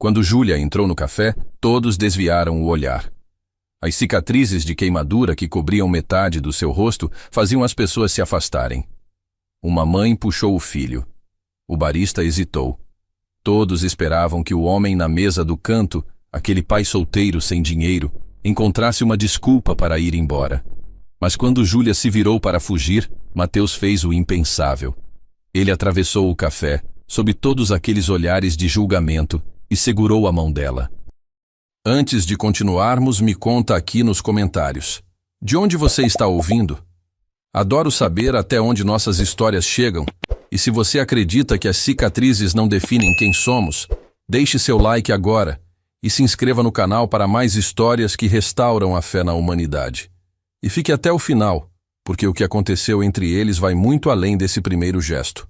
Quando Júlia entrou no café, todos desviaram o olhar. As cicatrizes de queimadura que cobriam metade do seu rosto faziam as pessoas se afastarem. Uma mãe puxou o filho. O barista hesitou. Todos esperavam que o homem na mesa do canto, aquele pai solteiro sem dinheiro, encontrasse uma desculpa para ir embora. Mas quando Júlia se virou para fugir, Mateus fez o impensável. Ele atravessou o café, sob todos aqueles olhares de julgamento, e segurou a mão dela. Antes de continuarmos, me conta aqui nos comentários. De onde você está ouvindo? Adoro saber até onde nossas histórias chegam. E se você acredita que as cicatrizes não definem quem somos, deixe seu like agora e se inscreva no canal para mais histórias que restauram a fé na humanidade. E fique até o final, porque o que aconteceu entre eles vai muito além desse primeiro gesto.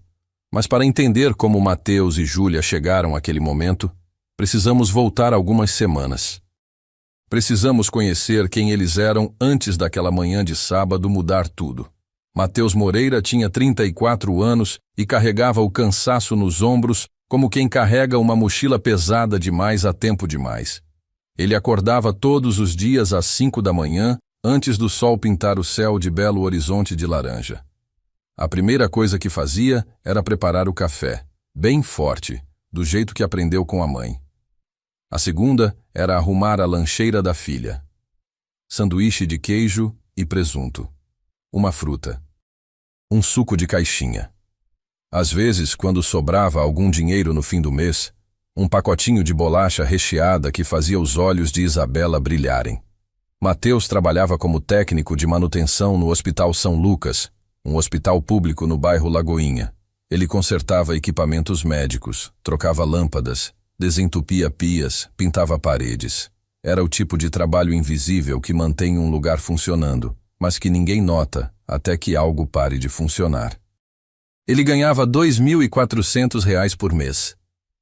Mas para entender como Mateus e Júlia chegaram àquele momento, precisamos voltar algumas semanas. Precisamos conhecer quem eles eram antes daquela manhã de sábado mudar tudo. Mateus Moreira tinha 34 anos e carregava o cansaço nos ombros como quem carrega uma mochila pesada demais há tempo demais. Ele acordava todos os dias às 5 da manhã, antes do sol pintar o céu de belo horizonte de laranja. A primeira coisa que fazia era preparar o café, bem forte, do jeito que aprendeu com a mãe. A segunda era arrumar a lancheira da filha. Sanduíche de queijo e presunto. Uma fruta. Um suco de caixinha. Às vezes, quando sobrava algum dinheiro no fim do mês, um pacotinho de bolacha recheada que fazia os olhos de Isabela brilharem. Mateus trabalhava como técnico de manutenção no Hospital São Lucas, um hospital público no bairro Lagoinha. Ele consertava equipamentos médicos, trocava lâmpadas, desentupia pias, pintava paredes. Era o tipo de trabalho invisível que mantém um lugar funcionando, mas que ninguém nota até que algo pare de funcionar. Ele ganhava R$ 2.400 por mês.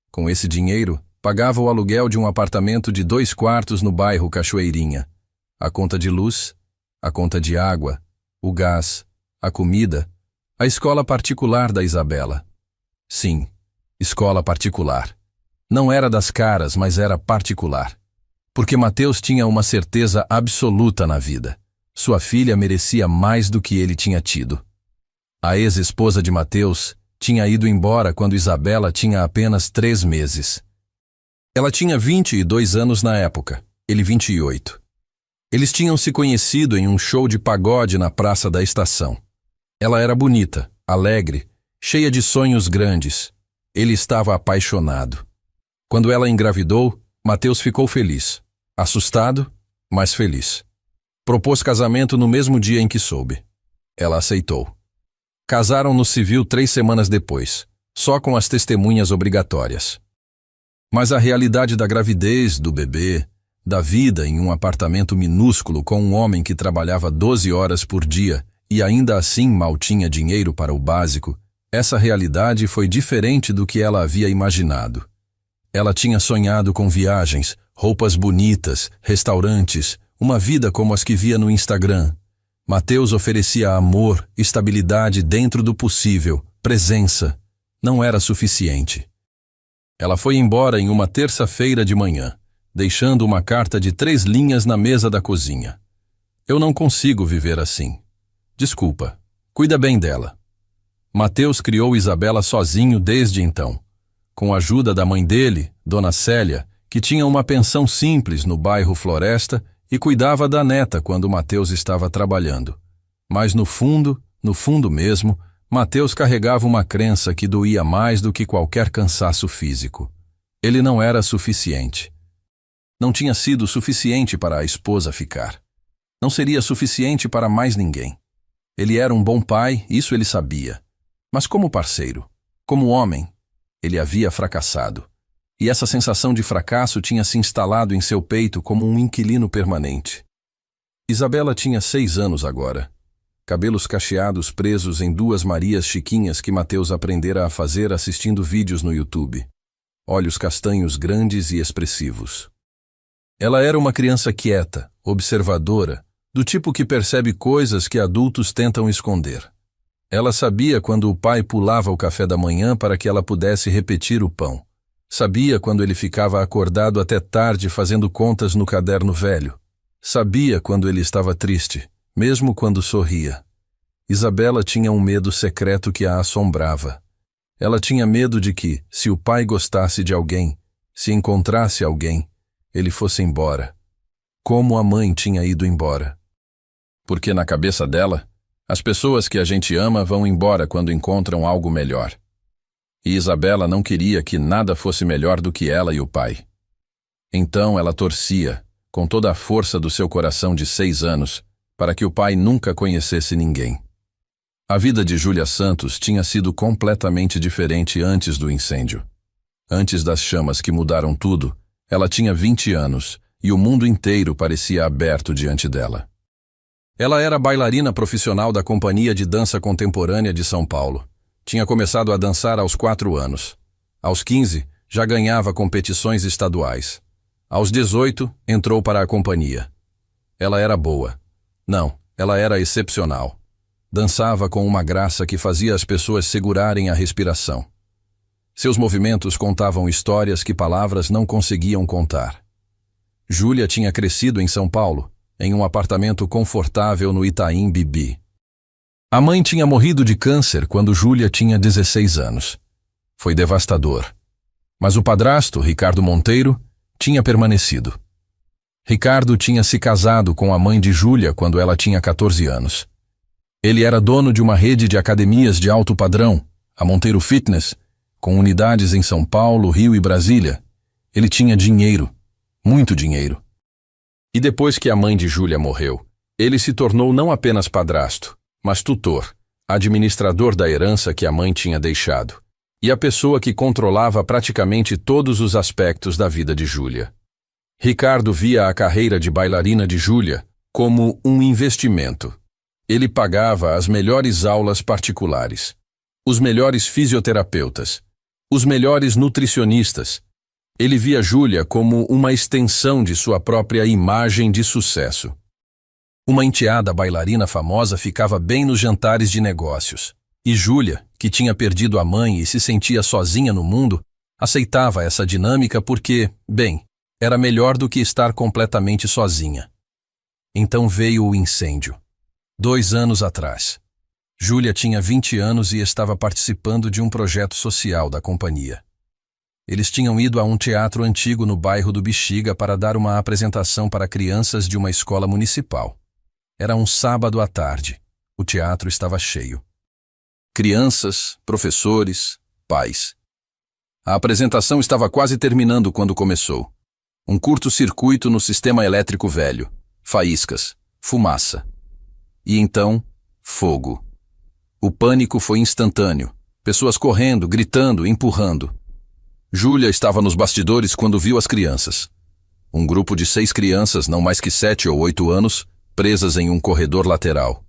Com esse dinheiro, pagava o aluguel de um apartamento de 2 quartos no bairro Cachoeirinha, a conta de luz, a conta de água, o gás, a comida, a escola particular da Isabela. Sim, escola particular. Não era das caras, mas era particular. Porque Mateus tinha uma certeza absoluta na vida. Sua filha merecia mais do que ele tinha tido. A ex-esposa de Mateus tinha ido embora quando Isabela tinha apenas 3 meses. Ela tinha 22 anos na época, ele 28. Eles tinham se conhecido em um show de pagode na Praça da Estação. Ela era bonita, alegre, cheia de sonhos grandes. Ele estava apaixonado. Quando ela engravidou, Mateus ficou feliz. Assustado, mas feliz. Propôs casamento no mesmo dia em que soube. Ela aceitou. Casaram no civil 3 semanas depois, só com as testemunhas obrigatórias. Mas a realidade da gravidez, do bebê, da vida em um apartamento minúsculo com um homem que trabalhava 12 horas por dia e ainda assim mal tinha dinheiro para o básico, essa realidade foi diferente do que ela havia imaginado. Ela tinha sonhado com viagens, roupas bonitas, restaurantes, uma vida como as que via no Instagram. Mateus oferecia amor, estabilidade dentro do possível, presença. Não era suficiente. Ela foi embora em uma terça-feira de manhã, deixando uma carta de 3 linhas na mesa da cozinha. Eu não consigo viver assim. Desculpa, cuida bem dela. Mateus criou Isabela sozinho desde então. Com a ajuda da mãe dele, Dona Célia, que tinha uma pensão simples no bairro Floresta e cuidava da neta quando Mateus estava trabalhando. Mas no fundo mesmo, Mateus carregava uma crença que doía mais do que qualquer cansaço físico. Ele não era suficiente. Não tinha sido suficiente para a esposa ficar. Não seria suficiente para mais ninguém. Ele era um bom pai, isso ele sabia. Mas como parceiro, como homem, ele havia fracassado. E essa sensação de fracasso tinha se instalado em seu peito como um inquilino permanente. Isabela tinha 6 anos agora. Cabelos cacheados presos em 2 Marias chiquinhas que Mateus aprendera a fazer assistindo vídeos no YouTube. Olhos castanhos grandes e expressivos. Ela era uma criança quieta, observadora, do tipo que percebe coisas que adultos tentam esconder. Ela sabia quando o pai pulava o café da manhã para que ela pudesse repetir o pão. Sabia quando ele ficava acordado até tarde fazendo contas no caderno velho. Sabia quando ele estava triste, mesmo quando sorria. Isabela tinha um medo secreto que a assombrava. Ela tinha medo de que, se o pai gostasse de alguém, se encontrasse alguém, ele fosse embora. Como a mãe tinha ido embora. Porque na cabeça dela, as pessoas que a gente ama vão embora quando encontram algo melhor. E Isabela não queria que nada fosse melhor do que ela e o pai. Então ela torcia, com toda a força do seu coração de 6 anos, para que o pai nunca conhecesse ninguém. A vida de Júlia Santos tinha sido completamente diferente antes do incêndio. Antes das chamas que mudaram tudo, ela tinha 20 anos e o mundo inteiro parecia aberto diante dela. Ela era bailarina profissional da Companhia de Dança Contemporânea de São Paulo. Tinha começado a dançar aos 4 anos. Aos 15, já ganhava competições estaduais. Aos 18, entrou para a companhia. Ela era boa. Não, ela era excepcional. Dançava com uma graça que fazia as pessoas segurarem a respiração. Seus movimentos contavam histórias que palavras não conseguiam contar. Júlia tinha crescido em São Paulo, em um apartamento confortável no Itaim Bibi. A mãe tinha morrido de câncer quando Júlia tinha 16 anos. Foi devastador. Mas o padrasto, Ricardo Monteiro, tinha permanecido. Ricardo tinha se casado com a mãe de Júlia quando ela tinha 14 anos. Ele era dono de uma rede de academias de alto padrão, a Monteiro Fitness, com unidades em São Paulo, Rio e Brasília. Ele tinha dinheiro, muito dinheiro. E depois que a mãe de Júlia morreu, ele se tornou não apenas padrasto, mas tutor, administrador da herança que a mãe tinha deixado, e a pessoa que controlava praticamente todos os aspectos da vida de Júlia. Ricardo via a carreira de bailarina de Júlia como um investimento. Ele pagava as melhores aulas particulares, os melhores fisioterapeutas, os melhores nutricionistas. Ele via Júlia como uma extensão de sua própria imagem de sucesso. Uma enteada bailarina famosa ficava bem nos jantares de negócios, e Júlia, que tinha perdido a mãe e se sentia sozinha no mundo, aceitava essa dinâmica porque, bem, era melhor do que estar completamente sozinha. Então veio o incêndio. 2 anos atrás. Júlia tinha 20 anos e estava participando de um projeto social da companhia. Eles tinham ido a um teatro antigo no bairro do Bexiga para dar uma apresentação para crianças de uma escola municipal. Era um sábado à tarde. O teatro estava cheio. Crianças, professores, pais. A apresentação estava quase terminando quando começou. Um curto-circuito no sistema elétrico velho. Faíscas. Fumaça. E então, fogo. O pânico foi instantâneo. Pessoas correndo, gritando, empurrando. Júlia estava nos bastidores quando viu as crianças. Um grupo de 6 crianças, não mais que 7 ou 8 anos, presas em um corredor lateral.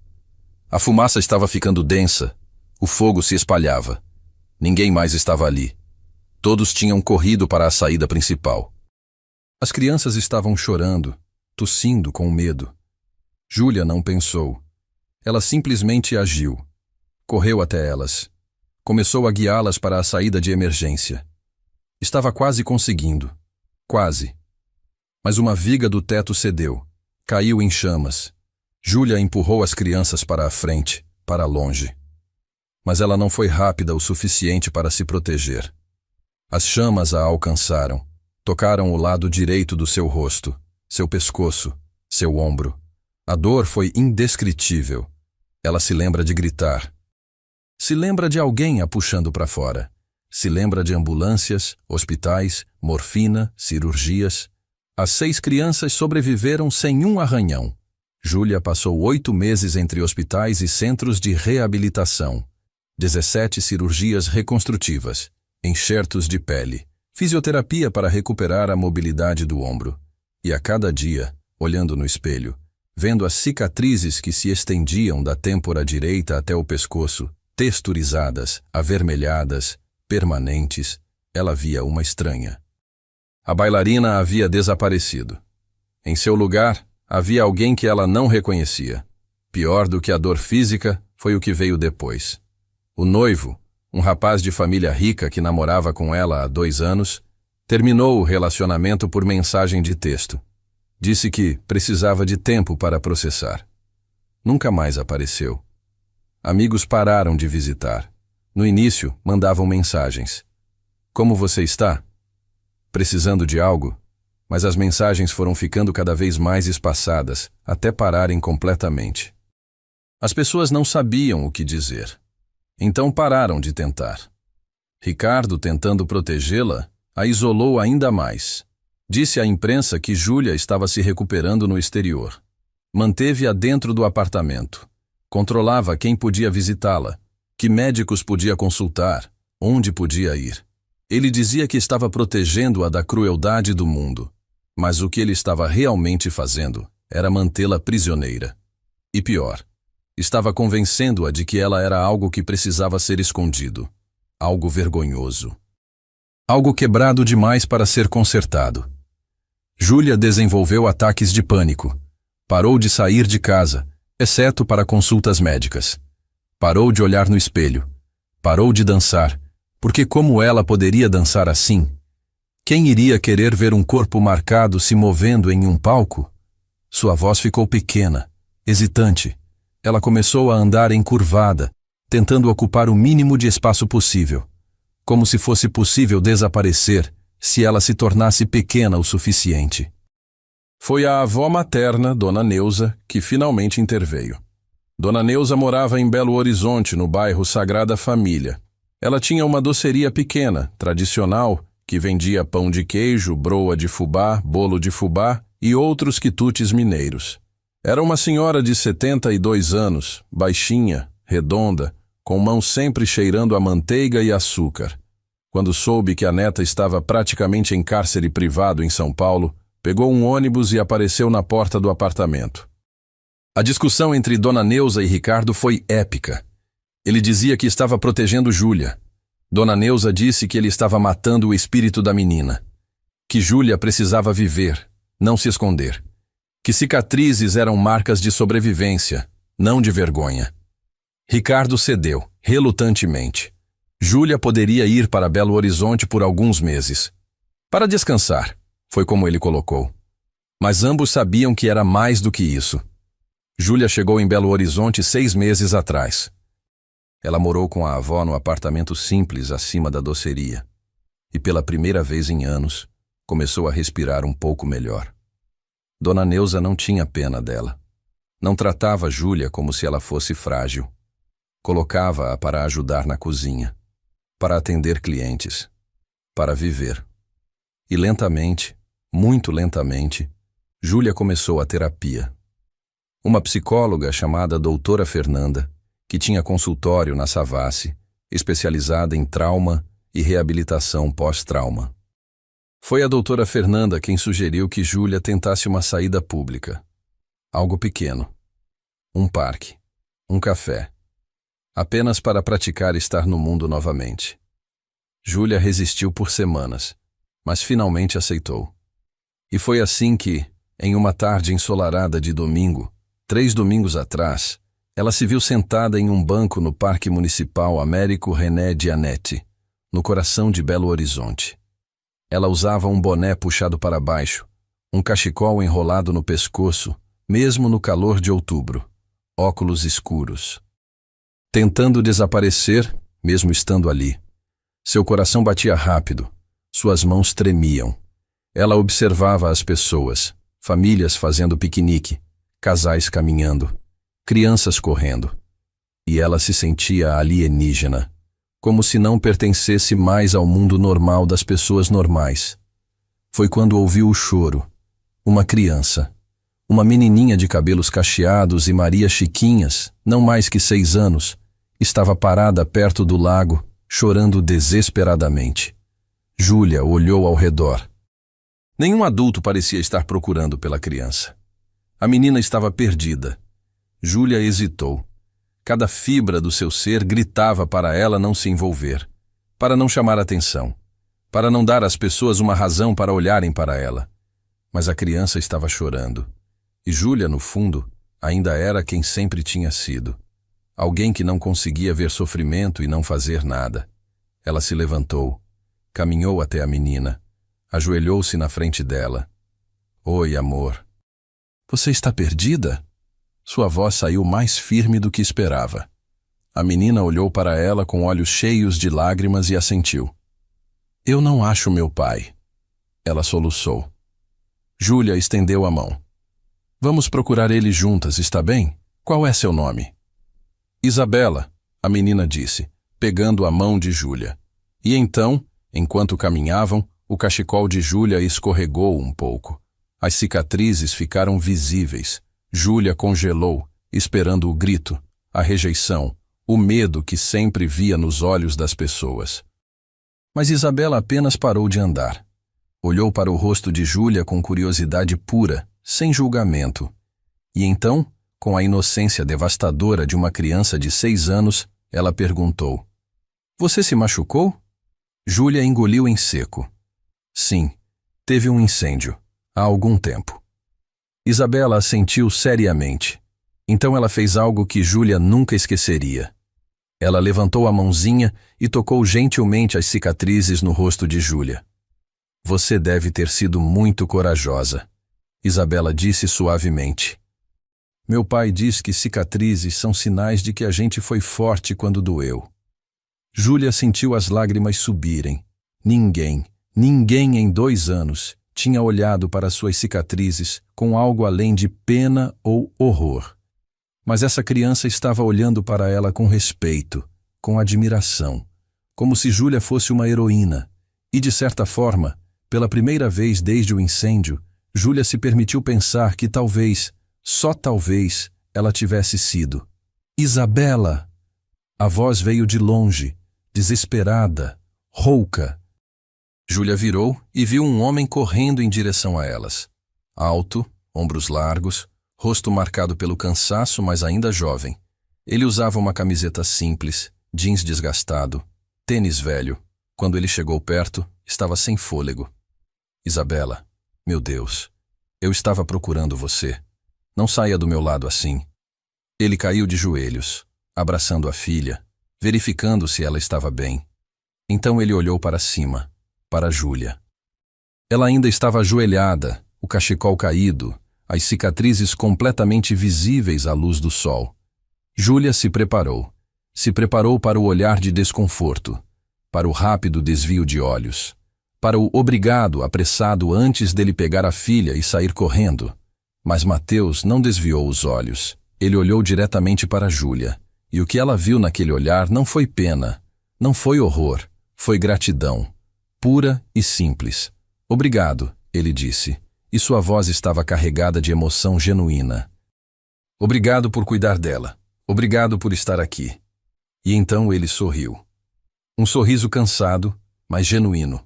A fumaça estava ficando densa. O fogo se espalhava. Ninguém mais estava ali. Todos tinham corrido para a saída principal. As crianças estavam chorando, tossindo com medo. Júlia não pensou. Ela simplesmente agiu. Correu até elas. Começou a guiá-las para a saída de emergência. Estava quase conseguindo. Quase. Mas uma viga do teto cedeu. Caiu em chamas. Júlia empurrou as crianças para a frente, para longe. Mas ela não foi rápida o suficiente para se proteger. As chamas a alcançaram. Tocaram o lado direito do seu rosto, seu pescoço, seu ombro. A dor foi indescritível. Ela se lembra de gritar. Se lembra de alguém a puxando para fora. Se lembra de ambulâncias, hospitais, morfina, cirurgias. As 6 crianças sobreviveram sem um arranhão. Júlia passou 8 meses entre hospitais e centros de reabilitação. 17 cirurgias reconstrutivas, enxertos de pele, fisioterapia para recuperar a mobilidade do ombro. E a cada dia, olhando no espelho, vendo as cicatrizes que se estendiam da têmpora direita até o pescoço, texturizadas, avermelhadas, permanentes, ela via uma estranha. A bailarina havia desaparecido. Em seu lugar, havia alguém que ela não reconhecia. Pior do que a dor física foi o que veio depois. O noivo, um rapaz de família rica que namorava com ela há 2 anos, Terminou o relacionamento por mensagem de texto. Disse que precisava de tempo para processar. Nunca mais apareceu. Amigos pararam de visitar. No início, mandavam mensagens. Como você está? Precisando de algo? Mas as mensagens foram ficando cada vez mais espaçadas, até pararem completamente. As pessoas não sabiam o que dizer. Então pararam de tentar. Ricardo, tentando protegê-la, a isolou ainda mais. Disse à imprensa que Júlia estava se recuperando no exterior. Manteve-a dentro do apartamento. Controlava quem podia visitá-la, que médicos podia consultar, onde podia ir. Ele dizia que estava protegendo-a da crueldade do mundo, mas o que ele estava realmente fazendo era mantê-la prisioneira. E pior, estava convencendo-a de que ela era algo que precisava ser escondido, algo vergonhoso. Algo quebrado demais para ser consertado. Júlia desenvolveu ataques de pânico. Parou de sair de casa, exceto para consultas médicas. Parou de olhar no espelho. Parou de dançar, porque como ela poderia dançar assim? Quem iria querer ver um corpo marcado se movendo em um palco? Sua voz ficou pequena, hesitante. Ela começou a andar encurvada, tentando ocupar o mínimo de espaço possível. Como se fosse possível desaparecer se ela se tornasse pequena o suficiente. Foi a avó materna, Dona Neuza, que finalmente interveio. Dona Neuza morava em Belo Horizonte, no bairro Sagrada Família. Ela tinha uma doceria pequena, tradicional, que vendia pão de queijo, broa de fubá, bolo de fubá e outros quitutes mineiros. Era uma senhora de 72 anos, baixinha, redonda, com mãos sempre cheirando a manteiga e açúcar. Quando soube que a neta estava praticamente em cárcere privado em São Paulo, pegou um ônibus e apareceu na porta do apartamento. A discussão entre Dona Neuza e Ricardo foi épica. Ele dizia que estava protegendo Júlia. Dona Neuza disse que ele estava matando o espírito da menina. Que Júlia precisava viver, não se esconder. Que cicatrizes eram marcas de sobrevivência, não de vergonha. Ricardo cedeu, relutantemente. Júlia poderia ir para Belo Horizonte por alguns meses. Para descansar, foi como ele colocou. Mas ambos sabiam que era mais do que isso. Júlia chegou em Belo Horizonte 6 meses atrás. Ela morou com a avó no apartamento simples acima da doceria. E pela primeira vez em anos, começou a respirar um pouco melhor. Dona Neuza não tinha pena dela. Não tratava Júlia como se ela fosse frágil. Colocava-a para ajudar na cozinha, para atender clientes, para viver. E lentamente, muito lentamente, Júlia começou a terapia. Uma psicóloga chamada Doutora Fernanda, que tinha consultório na Savassi, especializada em trauma e reabilitação pós-trauma. Foi a doutora Fernanda quem sugeriu que Júlia tentasse uma saída pública. Algo pequeno. Um parque. Um café. Apenas para praticar estar no mundo novamente. Júlia resistiu por semanas, mas finalmente aceitou. E foi assim que, em uma tarde ensolarada de domingo, 3 domingos atrás, ela se viu sentada em um banco no Parque Municipal Américo René Dianetti, no coração de Belo Horizonte. Ela usava um boné puxado para baixo, um cachecol enrolado no pescoço, mesmo no calor de outubro, óculos escuros. Tentando desaparecer, mesmo estando ali. Seu coração batia rápido, suas mãos tremiam. Ela observava as pessoas, famílias fazendo piquenique, casais caminhando, crianças correndo. E ela se sentia alienígena, como se não pertencesse mais ao mundo normal das pessoas normais. Foi quando ouviu o choro. Uma criança, uma menininha de cabelos cacheados e Maria Chiquinhas, não mais que 6 anos, estava parada perto do lago, chorando desesperadamente. Júlia olhou ao redor. Nenhum adulto parecia estar procurando pela criança. A menina estava perdida. Júlia hesitou. Cada fibra do seu ser gritava para ela não se envolver, para não chamar atenção, para não dar às pessoas uma razão para olharem para ela. Mas a criança estava chorando. E Júlia, no fundo, ainda era quem sempre tinha sido. Alguém que não conseguia ver sofrimento e não fazer nada. Ela se levantou, caminhou até a menina, Ajoelhou-se na frente dela. Oi, amor. Você está perdida? Sua voz saiu mais firme do que esperava. A menina olhou para ela com olhos cheios de lágrimas e assentiu. Eu não acho meu pai. Ela soluçou. Júlia estendeu a mão. Vamos procurar ele juntas, está bem? Qual é seu nome? Isabela, a menina disse, pegando a mão de Júlia. E então, enquanto caminhavam, o cachecol de Júlia escorregou um pouco. As cicatrizes ficaram visíveis. Júlia congelou, esperando o grito, a rejeição, o medo que sempre via nos olhos das pessoas. Mas Isabela apenas parou de andar. Olhou para o rosto de Júlia com curiosidade pura, sem julgamento. E então, com a inocência devastadora de uma criança de 6 anos, ela perguntou: Você se machucou? Júlia engoliu em seco. Sim, teve um incêndio, há algum tempo. Isabela assentiu seriamente. Então ela fez algo que Júlia nunca esqueceria. Ela levantou a mãozinha e tocou gentilmente as cicatrizes no rosto de Júlia. Você deve ter sido muito corajosa, Isabela disse suavemente. Meu pai diz que cicatrizes são sinais de que a gente foi forte quando doeu. Júlia sentiu as lágrimas subirem. Ninguém em 2 anos tinha olhado para suas cicatrizes com algo além de pena ou horror. Mas essa criança estava olhando para ela com respeito, com admiração, como se Júlia fosse uma heroína. E, de certa forma, pela primeira vez desde o incêndio, Júlia se permitiu pensar que talvez, só talvez, ela tivesse sido. Isabela! A voz veio de longe, desesperada, rouca. Júlia virou e viu um homem correndo em direção a elas. Alto, ombros largos, rosto marcado pelo cansaço, mas ainda jovem. Ele usava uma camiseta simples, jeans desgastado, tênis velho. Quando ele chegou perto, estava sem fôlego. Isabela, meu Deus, eu estava procurando você. Não saia do meu lado assim. Ele caiu de joelhos, abraçando a filha, verificando se ela estava bem. Então ele olhou para cima, para Júlia. Ela ainda estava ajoelhada, o cachecol caído, as cicatrizes completamente visíveis à luz do sol. Júlia se preparou para o olhar de desconforto, para o rápido desvio de olhos, para o obrigado apressado antes dele pegar a filha e sair correndo. Mas Mateus não desviou os olhos. Ele olhou diretamente para Júlia, e o que ela viu naquele olhar não foi pena, não foi horror, foi gratidão, pura e simples. Obrigado, ele disse, e sua voz estava carregada de emoção genuína. Obrigado por cuidar dela. Obrigado por estar aqui. E então ele sorriu. Um sorriso cansado, mas genuíno.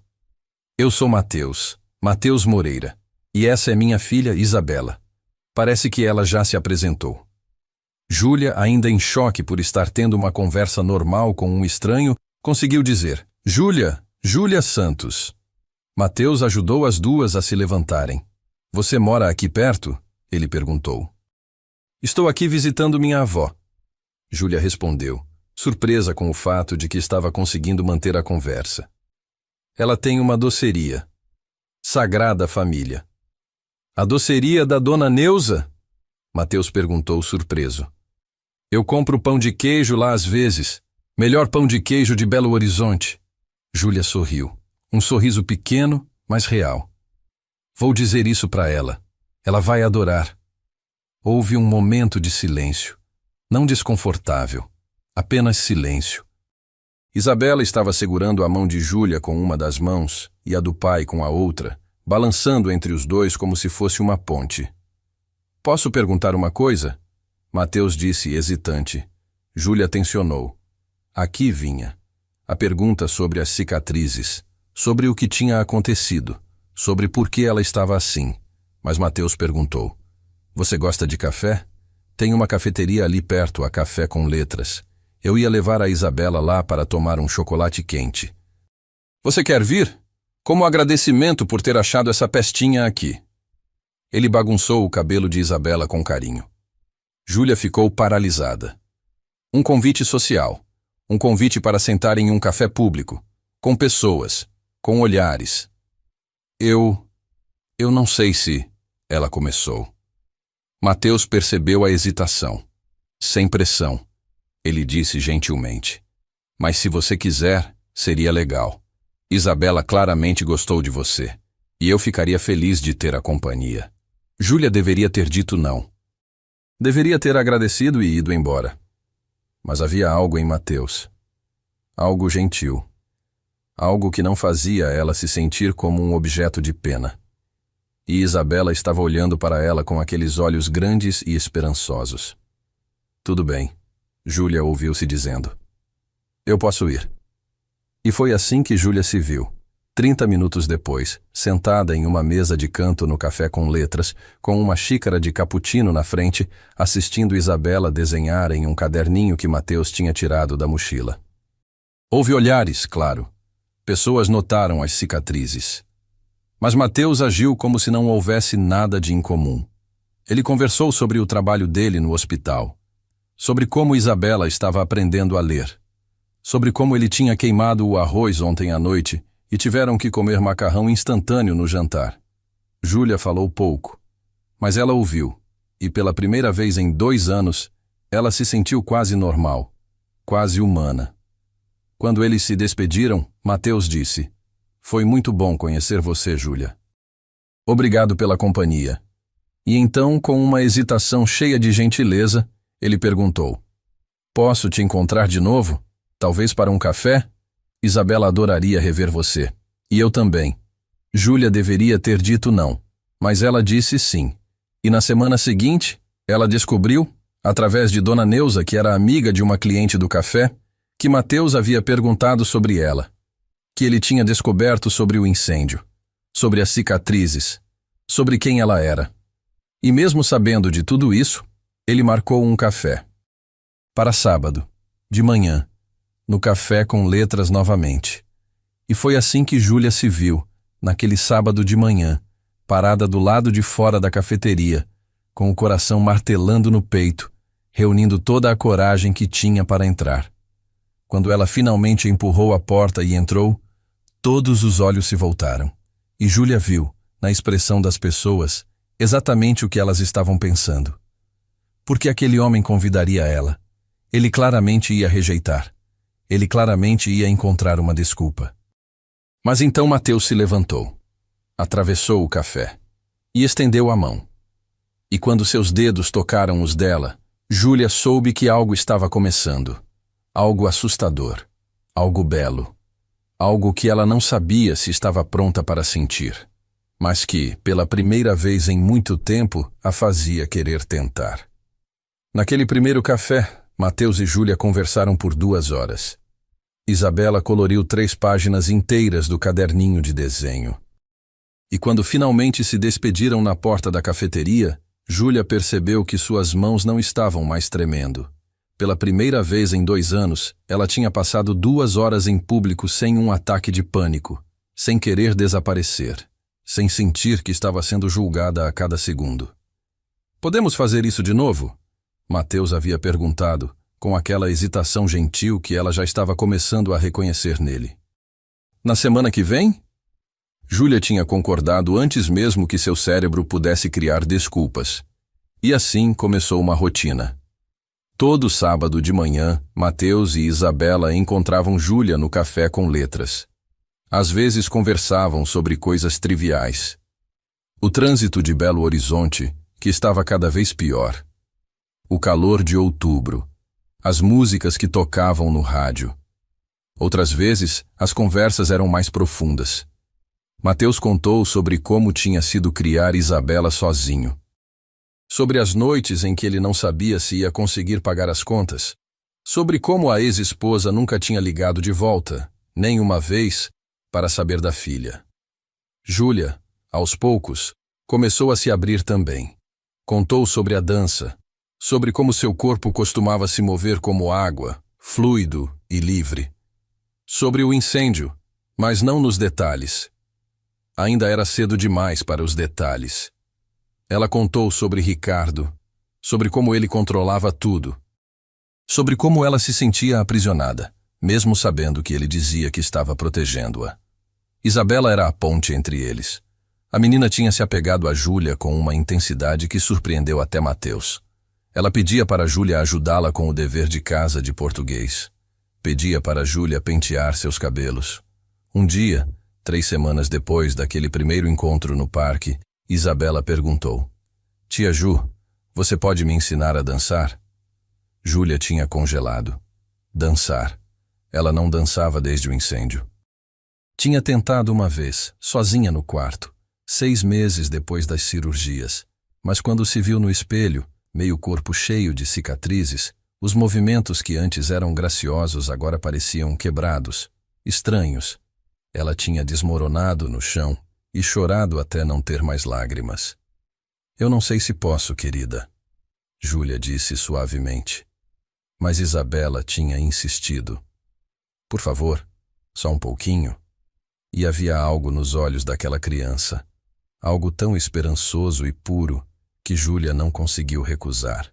Eu sou Mateus, Mateus Moreira, e essa é minha filha Isabela. Parece que ela já se apresentou. Júlia, ainda em choque por estar tendo uma conversa normal com um estranho, conseguiu dizer: Júlia Santos. Mateus ajudou as duas a se levantarem. Você mora aqui perto? Ele perguntou. Estou aqui visitando minha avó. Júlia respondeu, surpresa com o fato de que estava conseguindo manter a conversa. Ela tem uma doceria. Sagrada Família. A doceria da Dona Neuza? Mateus perguntou surpreso. Eu compro pão de queijo lá às vezes. Melhor pão de queijo de Belo Horizonte. Júlia sorriu. Um sorriso pequeno, mas real. Vou dizer isso para ela. Ela vai adorar. Houve um momento de silêncio. Não desconfortável. Apenas silêncio. Isabela estava segurando a mão de Júlia com uma das mãos e a do pai com a outra, balançando entre os dois como se fosse uma ponte. Posso perguntar uma coisa? Mateus disse hesitante. Júlia tensionou. Aqui vinha. A pergunta sobre as cicatrizes, sobre o que tinha acontecido, sobre por que ela estava assim. Mas Mateus perguntou. Você gosta de café? Tem uma cafeteria ali perto, a Café com Letras. Eu ia levar a Isabela lá para tomar um chocolate quente. Você quer vir? Como agradecimento por ter achado essa pestinha aqui. Ele bagunçou o cabelo de Isabela com carinho. Júlia ficou paralisada. Um convite social. Um convite para sentar em um café público. Com pessoas. Com olhares. Eu não sei se... Ela começou. Mateus percebeu a hesitação. Sem pressão. Ele disse gentilmente. Mas se você quiser, seria legal. Isabela claramente gostou de você. E eu ficaria feliz de ter a companhia. Júlia deveria ter dito não. Deveria ter agradecido e ido embora. Mas havia algo em Mateus. Algo gentil. Algo que não fazia ela se sentir como um objeto de pena. E Isabela estava olhando para ela com aqueles olhos grandes e esperançosos. Tudo bem, Júlia ouviu-se dizendo. Eu posso ir. E foi assim que Júlia se viu, 30 minutos depois, sentada em uma mesa de canto no Café com Letras, com uma xícara de cappuccino na frente, assistindo Isabela desenhar em um caderninho que Mateus tinha tirado da mochila. Houve olhares, claro. Pessoas notaram as cicatrizes. Mas Mateus agiu como se não houvesse nada de incomum. Ele conversou sobre o trabalho dele no hospital, sobre como Isabela estava aprendendo a ler, sobre como ele tinha queimado o arroz ontem à noite e tiveram que comer macarrão instantâneo no jantar. Júlia falou pouco, mas ela ouviu, e pela primeira vez em 2 anos, ela se sentiu quase normal, quase humana. Quando eles se despediram, Mateus disse: Foi muito bom conhecer você, Júlia. Obrigado pela companhia. E então, com uma hesitação cheia de gentileza, ele perguntou: Posso te encontrar de novo? Talvez para um café? Isabela adoraria rever você. E eu também. Júlia deveria ter dito não, mas ela disse sim. E na semana seguinte, ela descobriu, através de Dona Neuza, que era amiga de uma cliente do café, que Mateus havia perguntado sobre ela, que ele tinha descoberto sobre o incêndio, sobre as cicatrizes, sobre quem ela era. E mesmo sabendo de tudo isso, ele marcou um café. Para sábado, de manhã, no Café com Letras novamente. E foi assim que Júlia se viu, naquele sábado de manhã, parada do lado de fora da cafeteria, com o coração martelando no peito, reunindo toda a coragem que tinha para entrar. Quando ela finalmente empurrou a porta e entrou, todos os olhos se voltaram, e Júlia viu, na expressão das pessoas, exatamente o que elas estavam pensando. Por que aquele homem convidaria ela? Ele claramente ia rejeitar. Ele claramente ia encontrar uma desculpa. Mas então Mateus se levantou, atravessou o café e estendeu a mão. E quando seus dedos tocaram os dela, Júlia soube que algo estava começando. Algo assustador, algo belo, algo que ela não sabia se estava pronta para sentir, mas que, pela primeira vez em muito tempo, a fazia querer tentar. Naquele primeiro café, Mateus e Júlia conversaram por 2 horas. Isabela coloriu 3 páginas inteiras do caderninho de desenho. E quando finalmente se despediram na porta da cafeteria, Júlia percebeu que suas mãos não estavam mais tremendo. Pela primeira vez em 2 anos, ela tinha passado 2 horas em público sem um ataque de pânico, sem querer desaparecer, sem sentir que estava sendo julgada a cada segundo. Podemos fazer isso de novo? Mateus havia perguntado, com aquela hesitação gentil que ela já estava começando a reconhecer nele. Na semana que vem? Júlia tinha concordado antes mesmo que seu cérebro pudesse criar desculpas. E assim começou uma rotina. Todo sábado de manhã, Mateus e Isabela encontravam Júlia no Café com Letras. Às vezes conversavam sobre coisas triviais. O trânsito de Belo Horizonte, que estava cada vez pior. O calor de outubro. As músicas que tocavam no rádio. Outras vezes, as conversas eram mais profundas. Mateus contou sobre como tinha sido criar Isabela sozinho. Sobre as noites em que ele não sabia se ia conseguir pagar as contas. Sobre como a ex-esposa nunca tinha ligado de volta, nem uma vez, para saber da filha. Júlia, aos poucos, começou a se abrir também. Contou sobre a dança, sobre como seu corpo costumava se mover como água, fluido e livre. Sobre o incêndio, mas não nos detalhes. Ainda era cedo demais para os detalhes. Ela contou sobre Ricardo, sobre como ele controlava tudo, sobre como ela se sentia aprisionada, mesmo sabendo que ele dizia que estava protegendo-a. Isabela era a ponte entre eles. A menina tinha se apegado a Júlia com uma intensidade que surpreendeu até Mateus. Ela pedia para Júlia ajudá-la com o dever de casa de português. Pedia para Júlia pentear seus cabelos. Um dia, 3 semanas depois daquele primeiro encontro no parque, Isabela perguntou: Tia Ju, você pode me ensinar a dançar? Júlia tinha congelado. Dançar. Ela não dançava desde o incêndio. Tinha tentado uma vez, sozinha no quarto, 6 meses depois das cirurgias, mas quando se viu no espelho, meio corpo cheio de cicatrizes, os movimentos que antes eram graciosos agora pareciam quebrados, estranhos. Ela tinha desmoronado no chão e chorado até não ter mais lágrimas. Eu não sei se posso, querida, Júlia disse suavemente. Mas Isabela tinha insistido. Por favor, só um pouquinho. E havia algo nos olhos daquela criança, algo tão esperançoso e puro, que Júlia não conseguiu recusar.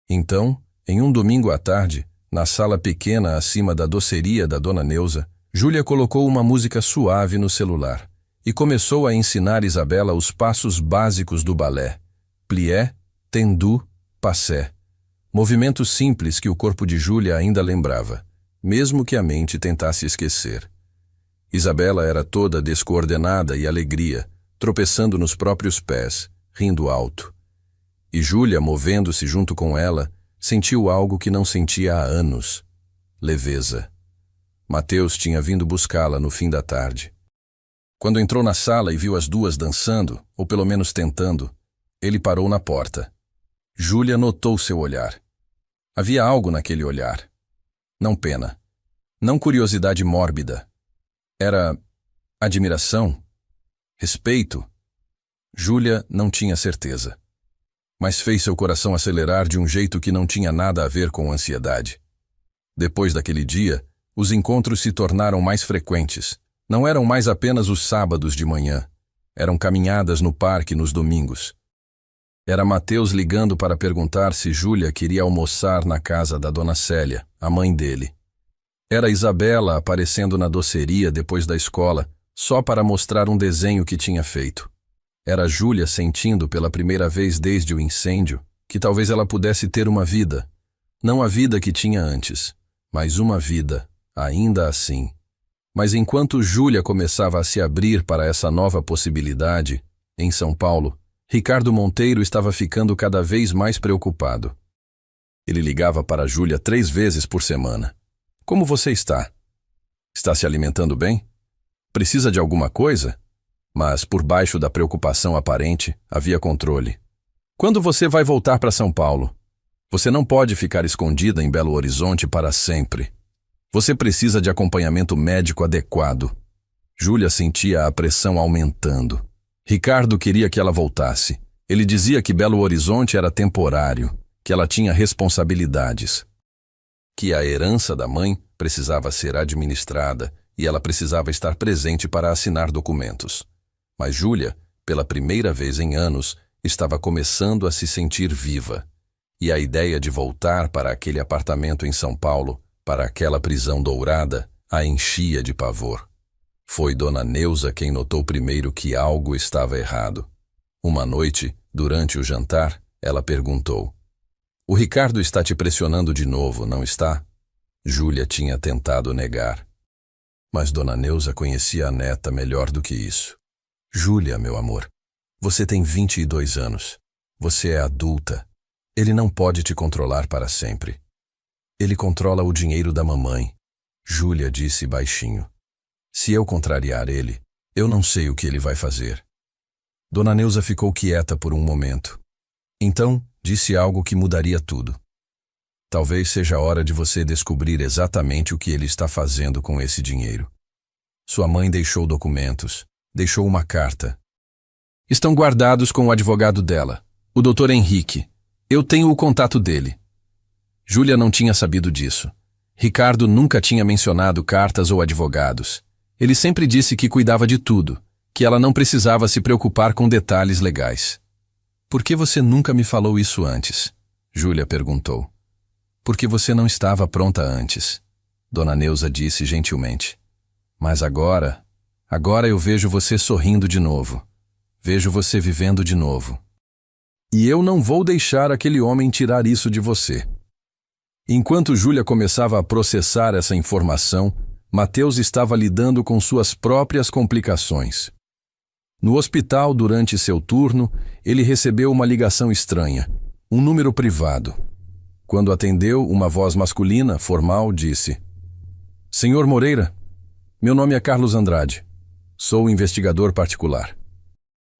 Então, em um domingo à tarde, na sala pequena acima da doceria da Dona Neuza, Júlia colocou uma música suave no celular e começou a ensinar Isabela os passos básicos do balé: plié, tendu, passé. Movimentos simples que o corpo de Júlia ainda lembrava, mesmo que a mente tentasse esquecer. Isabela era toda descoordenada e alegria, tropeçando nos próprios pés, rindo alto. E Júlia, movendo-se junto com ela, sentiu algo que não sentia há anos: leveza. Mateus tinha vindo buscá-la no fim da tarde. Quando entrou na sala e viu as duas dançando, ou pelo menos tentando, ele parou na porta. Júlia notou seu olhar. Havia algo naquele olhar. Não pena. Não curiosidade mórbida. Era admiração? Respeito? Júlia não tinha certeza. Mas fez seu coração acelerar de um jeito que não tinha nada a ver com ansiedade. Depois daquele dia, os encontros se tornaram mais frequentes. Não eram mais apenas os sábados de manhã. Eram caminhadas no parque nos domingos. Era Mateus ligando para perguntar se Júlia queria almoçar na casa da Dona Célia, a mãe dele. Era Isabela aparecendo na doceria depois da escola, só para mostrar um desenho que tinha feito. Era Júlia sentindo pela primeira vez desde o incêndio que talvez ela pudesse ter uma vida. Não a vida que tinha antes, mas uma vida, ainda assim. Mas enquanto Júlia começava a se abrir para essa nova possibilidade, em São Paulo, Ricardo Monteiro estava ficando cada vez mais preocupado. Ele ligava para Júlia 3 vezes por semana. Como você está? Está se alimentando bem? Precisa de alguma coisa? Mas, por baixo da preocupação aparente, havia controle. Quando você vai voltar para São Paulo? Você não pode ficar escondida em Belo Horizonte para sempre. Você precisa de acompanhamento médico adequado. Júlia sentia a pressão aumentando. Ricardo queria que ela voltasse. Ele dizia que Belo Horizonte era temporário, que ela tinha responsabilidades, que a herança da mãe precisava ser administrada e ela precisava estar presente para assinar documentos. Mas Júlia, pela primeira vez em anos, estava começando a se sentir viva. E a ideia de voltar para aquele apartamento em São Paulo, para aquela prisão dourada, a enchia de pavor. Foi Dona Neuza quem notou primeiro que algo estava errado. Uma noite, durante o jantar, ela perguntou: "O Ricardo está te pressionando de novo, não está?" Júlia tinha tentado negar. Mas Dona Neuza conhecia a neta melhor do que isso. "Júlia, meu amor, você tem 22 anos. Você é adulta. Ele não pode te controlar para sempre. Ele controla o dinheiro da mamãe." Júlia disse baixinho. "Se eu contrariar ele, eu não sei o que ele vai fazer." Dona Neuza ficou quieta por um momento. Então, disse algo que mudaria tudo. "Talvez seja a hora de você descobrir exatamente o que ele está fazendo com esse dinheiro. Sua mãe deixou documentos, deixou uma carta. Estão guardados com o advogado dela, o Dr. Henrique. Eu tenho o contato dele." Júlia não tinha sabido disso. Ricardo nunca tinha mencionado cartas ou advogados. Ele sempre disse que cuidava de tudo, que ela não precisava se preocupar com detalhes legais. "Por que você nunca me falou isso antes?" Júlia perguntou. "Porque você não estava pronta antes," Dona Neuza disse gentilmente. "Mas agora Agora eu vejo você sorrindo de novo. Vejo você vivendo de novo. E eu não vou deixar aquele homem tirar isso de você. Enquanto Júlia começava a processar essa informação, Mateus estava lidando com suas próprias complicações. No hospital, durante seu turno, ele recebeu uma ligação estranha, um número privado. Quando atendeu, uma voz masculina, formal, disse: Senhor Moreira, meu nome é Carlos Andrade. Sou investigador particular.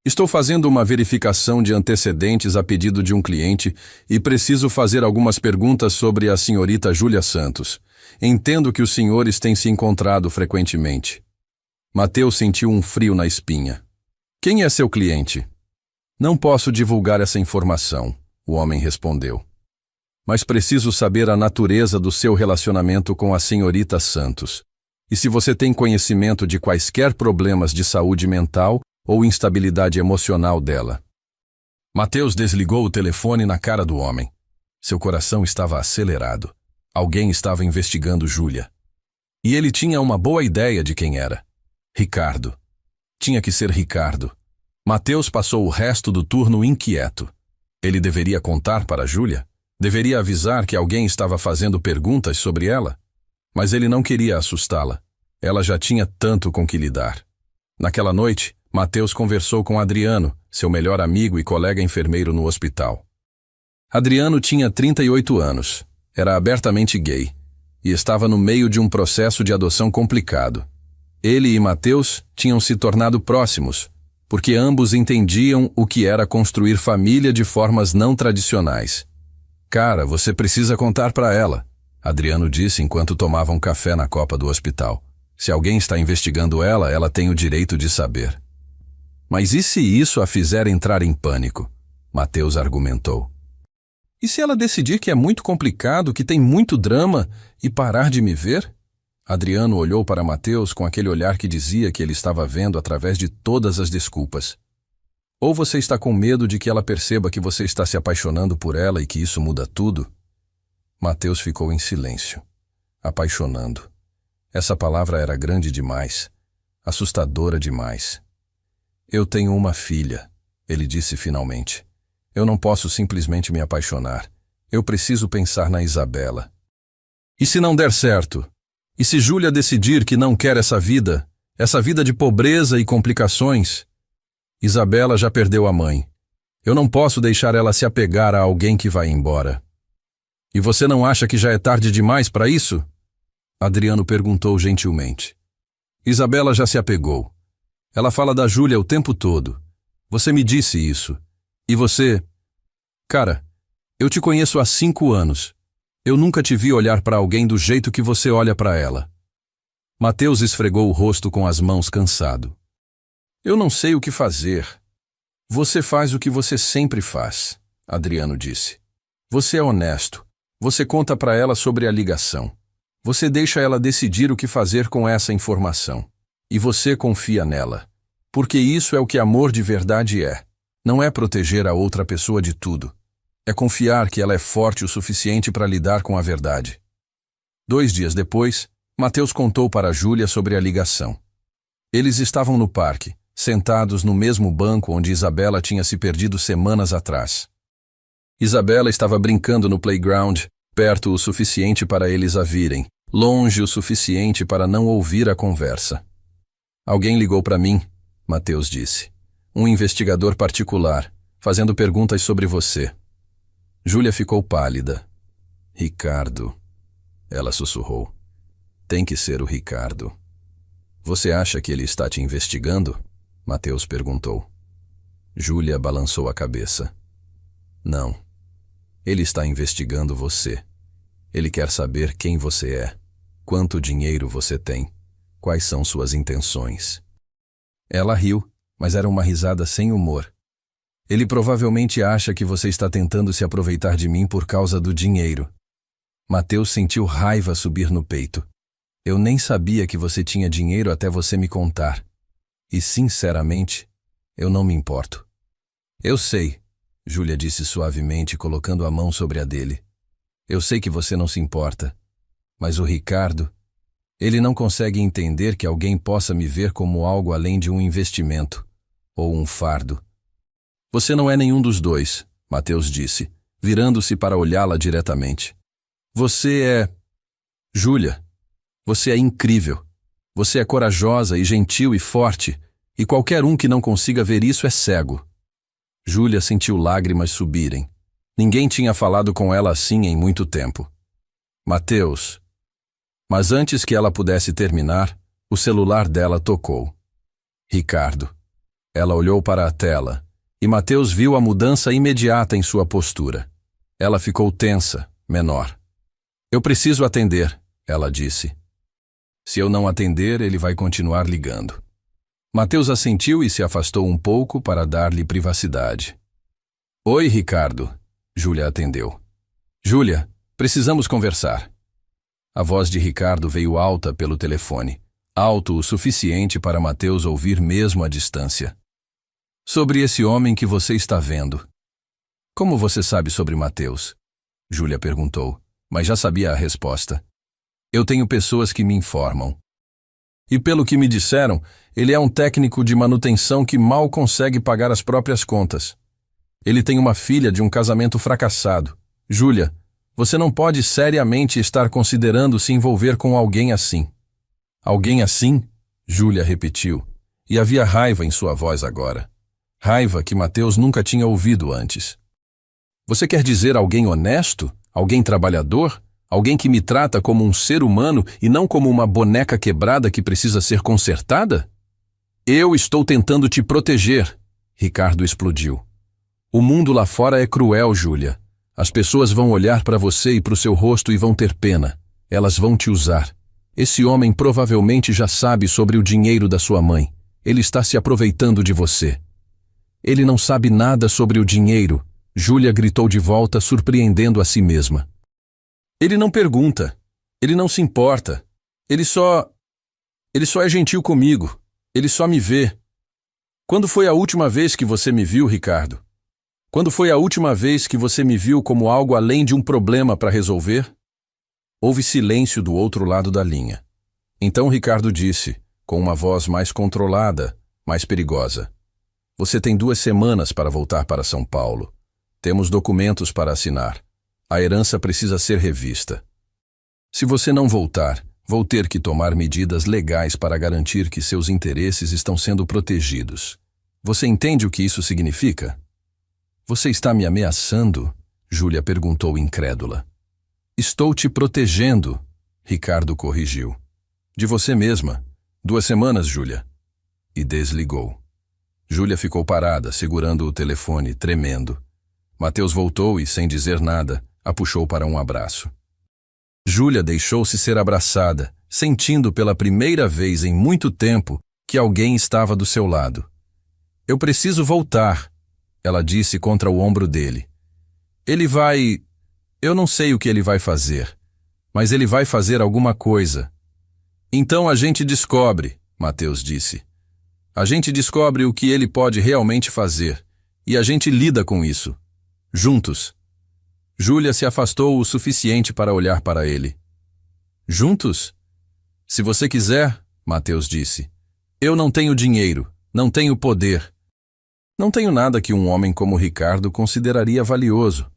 Estou fazendo uma verificação de antecedentes a pedido de um cliente e preciso fazer algumas perguntas sobre a senhorita Júlia Santos. Entendo que os senhores têm se encontrado frequentemente. Mateus sentiu um frio na espinha. Quem é seu cliente? Não posso divulgar essa informação, o homem respondeu. Mas preciso saber a natureza do seu relacionamento com a senhorita Santos. E se você tem conhecimento de quaisquer problemas de saúde mental ou instabilidade emocional dela. Mateus desligou o telefone na cara do homem. Seu coração estava acelerado. Alguém estava investigando Júlia. E ele tinha uma boa ideia de quem era. Ricardo. Tinha que ser Ricardo. Mateus passou o resto do turno inquieto. Ele deveria contar para Júlia? Deveria avisar que alguém estava fazendo perguntas sobre ela? Mas ele não queria assustá-la. Ela já tinha tanto com que lidar. Naquela noite, Mateus conversou com Adriano, seu melhor amigo e colega enfermeiro no hospital. Adriano tinha 38 anos, era abertamente gay e estava no meio de um processo de adoção complicado. Ele e Mateus tinham se tornado próximos, porque ambos entendiam o que era construir família de formas não tradicionais. Cara, você precisa contar para ela, Adriano disse enquanto tomavam café na copa do hospital. Se alguém está investigando ela, ela tem o direito de saber. Mas e se isso a fizer entrar em pânico? Mateus argumentou. E se ela decidir que é muito complicado, que tem muito drama e parar de me ver? Adriano olhou para Mateus com aquele olhar que dizia que ele estava vendo através de todas as desculpas. Ou você está com medo de que ela perceba que você está se apaixonando por ela e que isso muda tudo? Mateus ficou em silêncio. Apaixonando. Essa palavra era grande demais, assustadora demais. Eu tenho uma filha, ele disse finalmente. Eu não posso simplesmente me apaixonar. Eu preciso pensar na Isabela. E se não der certo? E se Júlia decidir que não quer essa vida de pobreza e complicações? Isabela já perdeu a mãe. Eu não posso deixar ela se apegar a alguém que vai embora. E você não acha que já é tarde demais para isso? Adriano perguntou gentilmente. Isabela já se apegou. Ela fala da Júlia o tempo todo. Você me disse isso. E você... Cara, eu te conheço há 5 anos. Eu nunca te vi olhar para alguém do jeito que você olha para ela. Mateus esfregou o rosto com as mãos cansado. Eu não sei o que fazer. Você faz o que você sempre faz, Adriano disse. Você é honesto. Você conta para ela sobre a ligação. Você deixa ela decidir o que fazer com essa informação. E você confia nela. Porque isso é o que amor de verdade é. Não é proteger a outra pessoa de tudo. É confiar que ela é forte o suficiente para lidar com a verdade. 2 dias depois, Mateus contou para Júlia sobre a ligação. Eles estavam no parque, sentados no mesmo banco onde Isabela tinha se perdido semanas atrás. Isabela estava brincando no playground, perto o suficiente para eles a virem, longe o suficiente para não ouvir a conversa. Alguém ligou para mim, Mateus disse. Um investigador particular, fazendo perguntas sobre você. Júlia ficou pálida. Ricardo, ela sussurrou. Tem que ser o Ricardo. Você acha que ele está te investigando? Mateus perguntou. Júlia balançou a cabeça. Não. Ele está investigando você. Ele quer saber quem você é, quanto dinheiro você tem, quais são suas intenções. Ela riu, mas era uma risada sem humor. Ele provavelmente acha que você está tentando se aproveitar de mim por causa do dinheiro. Mateus sentiu raiva subir no peito. Eu nem sabia que você tinha dinheiro até você me contar. E, sinceramente, eu não me importo. Eu sei, Júlia disse suavemente, colocando a mão sobre a dele. Eu sei que você não se importa. Mas o Ricardo... Ele não consegue entender que alguém possa me ver como algo além de um investimento ou um fardo. Você não é nenhum dos dois, Mateus disse, virando-se para olhá-la diretamente. Você é... Júlia, você é incrível. Você é corajosa e gentil e forte, e qualquer um que não consiga ver isso é cego. Júlia sentiu lágrimas subirem. Ninguém tinha falado com ela assim em muito tempo. Mateus. Mas antes que ela pudesse terminar, o celular dela tocou. Ricardo. Ela olhou para a tela, e Mateus viu a mudança imediata em sua postura. Ela ficou tensa, menor. Eu preciso atender, ela disse. Se eu não atender, ele vai continuar ligando. Mateus assentiu e se afastou um pouco para dar-lhe privacidade. Oi, Ricardo. Júlia atendeu. Júlia, precisamos conversar. A voz de Ricardo veio alta pelo telefone, alto o suficiente para Mateus ouvir mesmo à distância. Sobre esse homem que você está vendo. Como você sabe sobre Mateus? Júlia perguntou, mas já sabia a resposta. Eu tenho pessoas que me informam. E pelo que me disseram, ele é um técnico de manutenção que mal consegue pagar as próprias contas. Ele tem uma filha de um casamento fracassado. Júlia, você não pode seriamente estar considerando se envolver com alguém assim. Alguém assim? Júlia repetiu, e havia raiva em sua voz agora. Raiva que Mateus nunca tinha ouvido antes. Você quer dizer alguém honesto? Alguém trabalhador? Alguém que me trata como um ser humano e não como uma boneca quebrada que precisa ser consertada? Eu estou tentando te proteger, Ricardo explodiu. O mundo lá fora é cruel, Júlia. As pessoas vão olhar para você e para o seu rosto e vão ter pena. Elas vão te usar. Esse homem provavelmente já sabe sobre o dinheiro da sua mãe. Ele está se aproveitando de você. Ele não sabe nada sobre o dinheiro, Júlia gritou de volta, surpreendendo a si mesma. Ele não pergunta. Ele não se importa. Ele só é gentil comigo. Ele só me vê. Quando foi a última vez que você me viu, Ricardo? Quando foi a última vez que você me viu como algo além de um problema para resolver? Houve silêncio do outro lado da linha. Então Ricardo disse, com uma voz mais controlada, mais perigosa. Você tem 2 semanas para voltar para São Paulo. Temos documentos para assinar. A herança precisa ser revista. Se você não voltar, vou ter que tomar medidas legais para garantir que seus interesses estão sendo protegidos. Você entende o que isso significa? Você está me ameaçando? Júlia perguntou incrédula. Estou te protegendo, Ricardo corrigiu. De você mesma. 2 semanas, Júlia. E desligou. Júlia ficou parada, segurando o telefone, tremendo. Mateus voltou e, sem dizer nada, a puxou para um abraço. Júlia deixou-se ser abraçada, sentindo pela primeira vez em muito tempo que alguém estava do seu lado. Eu preciso voltar, ela disse contra o ombro dele. Ele vai... Eu não sei o que ele vai fazer, mas ele vai fazer alguma coisa. Então a gente descobre, Mateus disse. A gente descobre o que ele pode realmente fazer, e a gente lida com isso. Juntos. Júlia se afastou o suficiente para olhar para ele. Juntos? Se você quiser, Mateus disse. Eu não tenho dinheiro, não tenho poder. Não tenho nada que um homem como Ricardo consideraria valioso.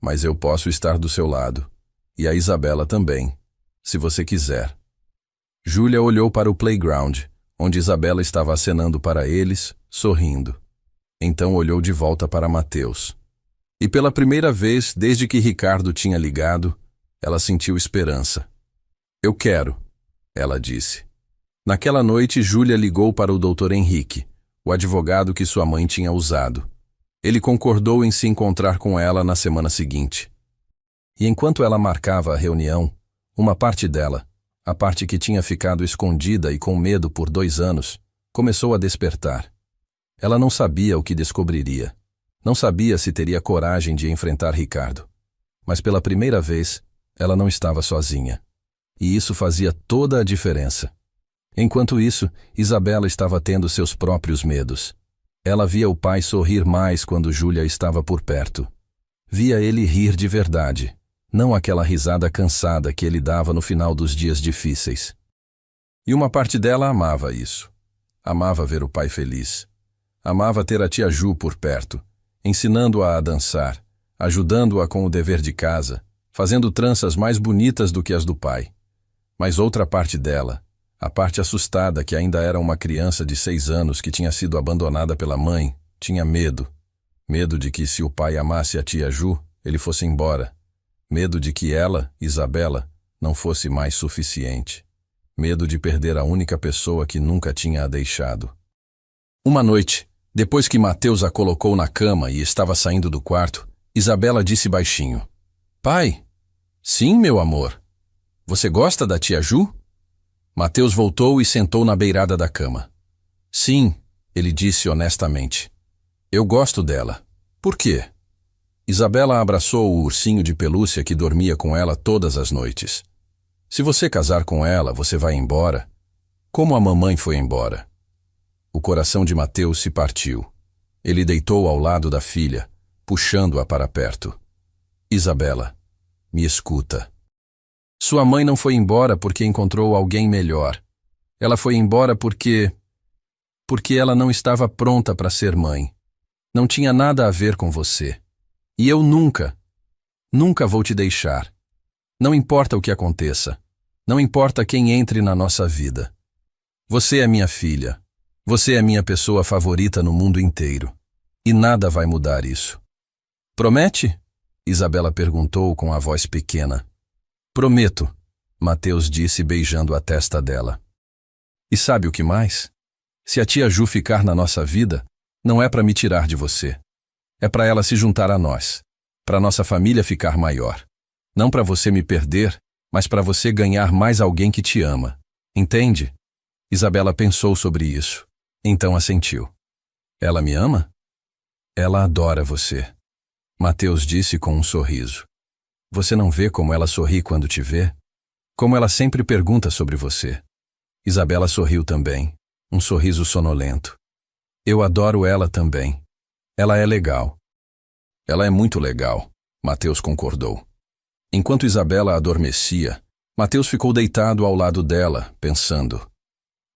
Mas eu posso estar do seu lado. E a Isabela também, se você quiser. Júlia olhou para o playground, onde Isabela estava acenando para eles, sorrindo. Então olhou de volta para Mateus. E pela primeira vez, desde que Ricardo tinha ligado, ela sentiu esperança. Eu quero, ela disse. Naquela noite, Júlia ligou para o Dr. Henrique, o advogado que sua mãe tinha usado. Ele concordou em se encontrar com ela na semana seguinte. E enquanto ela marcava a reunião, uma parte dela, a parte que tinha ficado escondida e com medo por 2 anos, começou a despertar. Ela não sabia o que descobriria. Não sabia se teria coragem de enfrentar Ricardo. Mas pela primeira vez, ela não estava sozinha. E isso fazia toda a diferença. Enquanto isso, Isabela estava tendo seus próprios medos. Ela via o pai sorrir mais quando Júlia estava por perto. Via ele rir de verdade, não aquela risada cansada que ele dava no final dos dias difíceis. E uma parte dela amava isso. Amava ver o pai feliz. Amava ter a tia Ju por perto, ensinando-a a dançar, ajudando-a com o dever de casa, fazendo tranças mais bonitas do que as do pai. Mas outra parte dela, a parte assustada que ainda era uma criança de 6 anos que tinha sido abandonada pela mãe, tinha medo. Medo de que se o pai amasse a tia Ju, ele fosse embora. Medo de que ela, Isabela, não fosse mais suficiente. Medo de perder a única pessoa que nunca tinha a deixado. Uma noite, depois que Mateus a colocou na cama e estava saindo do quarto, Isabela disse baixinho: "Pai?" "Sim, meu amor. Você gosta da tia Ju?" Mateus voltou e sentou na beirada da cama. "Sim", ele disse honestamente. "Eu gosto dela." "Por quê?" Isabela abraçou o ursinho de pelúcia que dormia com ela todas as noites. "Se você casar com ela, você vai embora, como a mamãe foi embora." O coração de Mateus se partiu. Ele deitou ao lado da filha, puxando-a para perto. "Isabela, me escuta. Sua mãe não foi embora porque encontrou alguém melhor. Ela foi embora porque ela não estava pronta para ser mãe. Não tinha nada a ver com você. E eu nunca vou te deixar. Não importa o que aconteça. Não importa quem entre na nossa vida. Você é minha filha. Você é minha pessoa favorita no mundo inteiro. E nada vai mudar isso." "Promete?" Isabela perguntou com a voz pequena. "Prometo", Mateus disse beijando a testa dela. "E sabe o que mais? Se a tia Ju ficar na nossa vida, não é para me tirar de você. É para ela se juntar a nós, para nossa família ficar maior. Não para você me perder, mas para você ganhar mais alguém que te ama. Entende?" Isabela pensou sobre isso. Então assentiu. "Ela me ama?" "Ela adora você", Mateus disse com um sorriso. "Você não vê como ela sorri quando te vê? Como ela sempre pergunta sobre você." Isabela sorriu também, um sorriso sonolento. "Eu adoro ela também. Ela é legal." "Ela é muito legal", Mateus concordou. Enquanto Isabela adormecia, Mateus ficou deitado ao lado dela, pensando.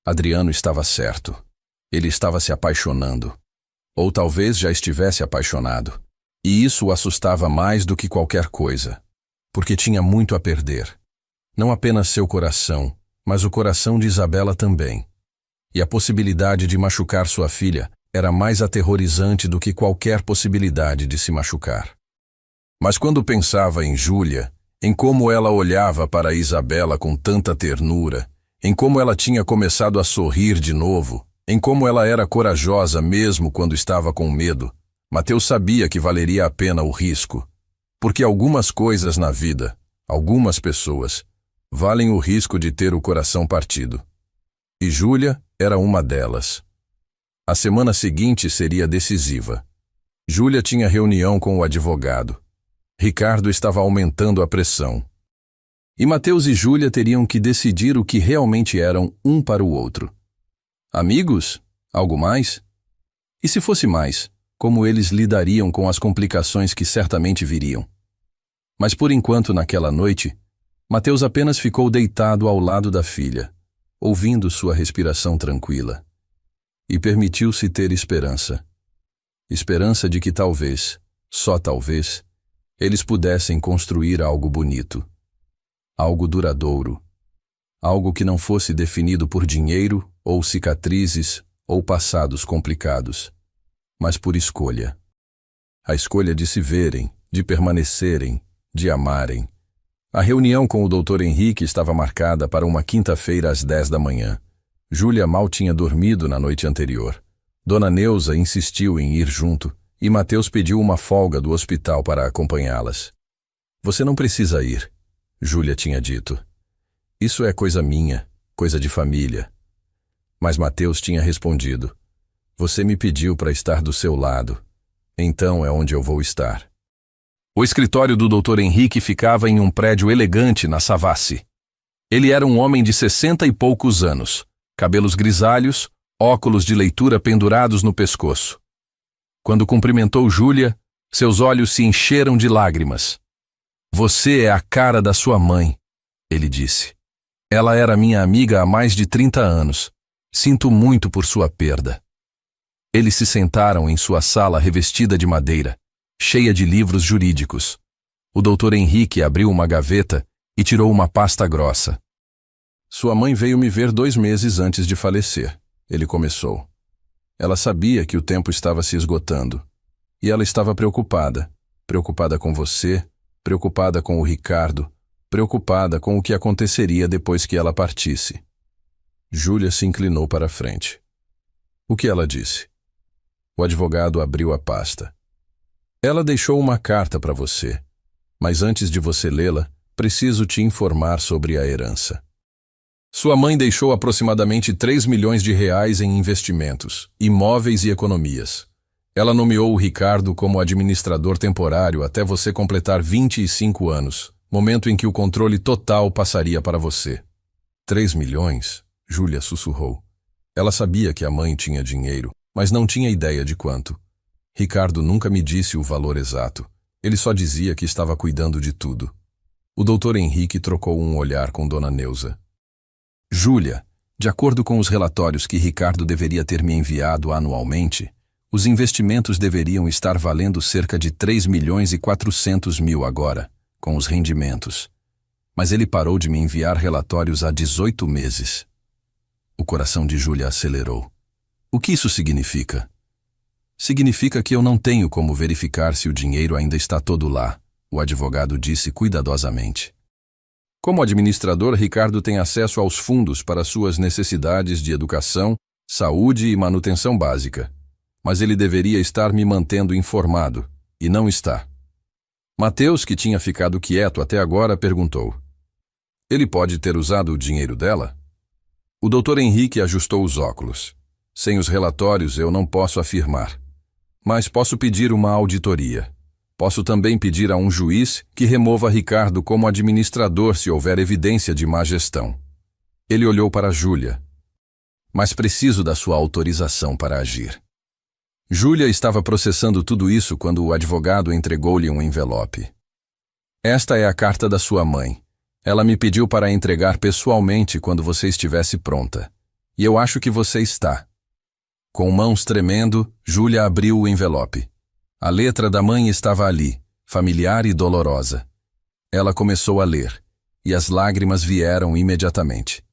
Adriano estava certo. Ele estava se apaixonando. Ou talvez já estivesse apaixonado. E isso o assustava mais do que qualquer coisa, porque tinha muito a perder. Não apenas seu coração, mas o coração de Isabela também. E a possibilidade de machucar sua filha era mais aterrorizante do que qualquer possibilidade de se machucar. Mas quando pensava em Júlia, em como ela olhava para Isabela com tanta ternura, em como ela tinha começado a sorrir de novo, em como ela era corajosa mesmo quando estava com medo, Mateus sabia que valeria a pena o risco, porque algumas coisas na vida, algumas pessoas, valem o risco de ter o coração partido. E Júlia era uma delas. A semana seguinte seria decisiva. Júlia tinha reunião com o advogado. Ricardo estava aumentando a pressão. E Mateus e Júlia teriam que decidir o que realmente eram um para o outro. Amigos? Algo mais? E se fosse mais, como eles lidariam com as complicações que certamente viriam? Mas por enquanto, naquela noite, Mateus apenas ficou deitado ao lado da filha, ouvindo sua respiração tranquila. E permitiu-se ter esperança. Esperança de que talvez, só talvez, eles pudessem construir algo bonito. Algo duradouro. Algo que não fosse definido por dinheiro, ou cicatrizes, ou passados complicados, mas por escolha. A escolha de se verem, de permanecerem, de amarem. A reunião com o Dr. Henrique estava marcada para uma quinta-feira às 10 da manhã. Júlia mal tinha dormido na noite anterior. Dona Neuza insistiu em ir junto, e Mateus pediu uma folga do hospital para acompanhá-las. "Você não precisa ir", Júlia tinha dito. "Isso é coisa minha, coisa de família." Mas Mateus tinha respondido: "Você me pediu para estar do seu lado, então é onde eu vou estar." O escritório do Dr. Henrique ficava em um prédio elegante na Savassi. Ele era um homem de 60 e poucos anos, cabelos grisalhos, óculos de leitura pendurados no pescoço. Quando cumprimentou Júlia, seus olhos se encheram de lágrimas. "Você é a cara da sua mãe", ele disse. Ela era minha amiga há mais de 30 anos. Sinto muito por sua perda. Eles se sentaram em sua sala revestida de madeira, cheia de livros jurídicos. O Dr. Henrique abriu uma gaveta e tirou uma pasta grossa. Sua mãe veio me ver 2 meses antes de falecer, ele começou. Ela sabia que o tempo estava se esgotando. E ela estava preocupada. Preocupada com você, preocupada com o Ricardo, preocupada com o que aconteceria depois que ela partisse. Júlia se inclinou para a frente. O que ela disse? O advogado abriu a pasta. Ela deixou uma carta para você, mas antes de você lê-la, preciso te informar sobre a herança. Sua mãe deixou aproximadamente 3 milhões de reais em investimentos, imóveis e economias. Ela nomeou o Ricardo como administrador temporário até você completar 25 anos, momento em que o controle total passaria para você. 3 milhões? Júlia sussurrou. Ela sabia que a mãe tinha dinheiro, mas não tinha ideia de quanto. Ricardo nunca me disse o valor exato. Ele só dizia que estava cuidando de tudo. O Dr. Henrique trocou um olhar com Dona Neuza. Júlia, de acordo com os relatórios que Ricardo deveria ter me enviado anualmente, os investimentos deveriam estar valendo cerca de 3 milhões e 400 mil agora, com os rendimentos. Mas ele parou de me enviar relatórios há 18 meses. O coração de Júlia acelerou. O que isso significa? Significa que eu não tenho como verificar se o dinheiro ainda está todo lá, o advogado disse cuidadosamente. Como administrador, Ricardo tem acesso aos fundos para suas necessidades de educação, saúde e manutenção básica. Mas ele deveria estar me mantendo informado, e não está. Mateus, que tinha ficado quieto até agora, perguntou. Ele pode ter usado o dinheiro dela? O Dr. Henrique ajustou os óculos. Sem os relatórios eu não posso afirmar. Mas posso pedir uma auditoria. Posso também pedir a um juiz que remova Ricardo como administrador se houver evidência de má gestão. Ele olhou para Júlia. Mas preciso da sua autorização para agir. Júlia estava processando tudo isso quando o advogado entregou-lhe um envelope. Esta é a carta da sua mãe. Ela me pediu para entregar pessoalmente quando você estivesse pronta. E eu acho que você está. Com mãos tremendo, Júlia abriu o envelope. A letra da mãe estava ali, familiar e dolorosa. Ela começou a ler, e as lágrimas vieram imediatamente.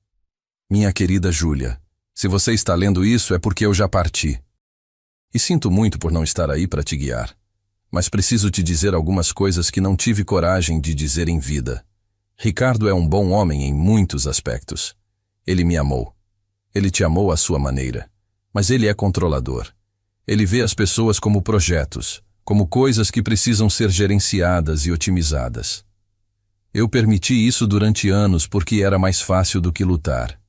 Minha querida Júlia, se você está lendo isso é porque eu já parti. E sinto muito por não estar aí para te guiar. Mas preciso te dizer algumas coisas que não tive coragem de dizer em vida. Ricardo é um bom homem em muitos aspectos. Ele me amou. Ele te amou à sua maneira. Mas ele é controlador. Ele vê as pessoas como projetos, como coisas que precisam ser gerenciadas e otimizadas. Eu permiti isso durante anos porque era mais fácil do que lutar.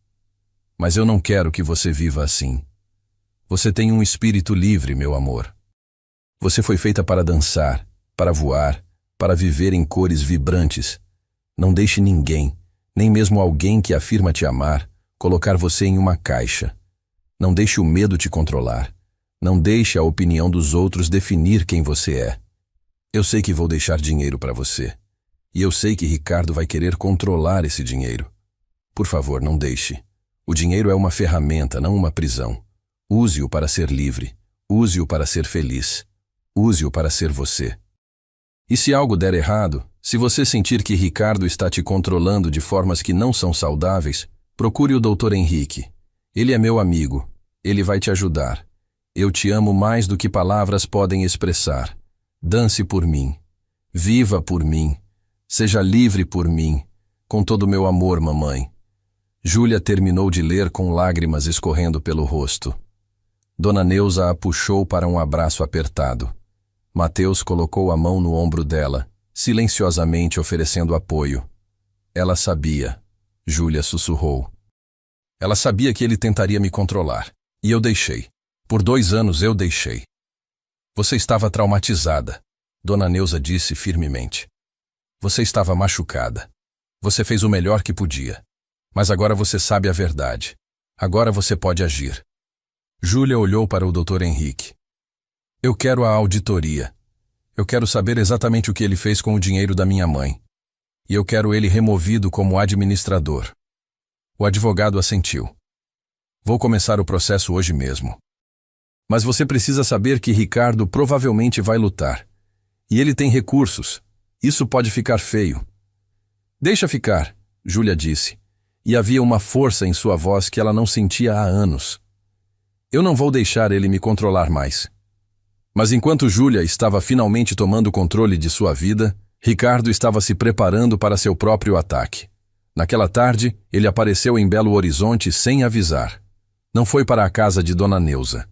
Mas eu não quero que você viva assim. Você tem um espírito livre, meu amor. Você foi feita para dançar, para voar, para viver em cores vibrantes. Não deixe ninguém, nem mesmo alguém que afirma te amar, colocar você em uma caixa. Não deixe o medo te controlar. Não deixe a opinião dos outros definir quem você é. Eu sei que vou deixar dinheiro para você. E eu sei que Ricardo vai querer controlar esse dinheiro. Por favor, não deixe. O dinheiro é uma ferramenta, não uma prisão. Use-o para ser livre. Use-o para ser feliz. Use-o para ser você. E se algo der errado, se você sentir que Ricardo está te controlando de formas que não são saudáveis, procure o Dr. Henrique. Ele é meu amigo. Ele vai te ajudar. Eu te amo mais do que palavras podem expressar. Dance por mim. Viva por mim. Seja livre por mim. Com todo o meu amor, mamãe. Júlia terminou de ler com lágrimas escorrendo pelo rosto. Dona Neuza a puxou para um abraço apertado. Mateus colocou a mão no ombro dela, silenciosamente oferecendo apoio. Ela sabia. Júlia sussurrou. Ela sabia que ele tentaria me controlar. E eu deixei. Por 2 anos eu deixei. Você estava traumatizada, Dona Neuza disse firmemente. Você estava machucada. Você fez o melhor que podia. Mas agora você sabe a verdade. Agora você pode agir. Júlia olhou para o Dr. Henrique. Eu quero a auditoria. Eu quero saber exatamente o que ele fez com o dinheiro da minha mãe. E eu quero ele removido como administrador. O advogado assentiu. Vou começar o processo hoje mesmo. Mas você precisa saber que Ricardo provavelmente vai lutar. E ele tem recursos. Isso pode ficar feio. Deixa ficar, Júlia disse. E havia uma força em sua voz que ela não sentia há anos. Eu não vou deixar ele me controlar mais. Mas enquanto Júlia estava finalmente tomando o controle de sua vida, Ricardo estava se preparando para seu próprio ataque. Naquela tarde, ele apareceu em Belo Horizonte sem avisar. Não foi para a casa de Dona Neuza.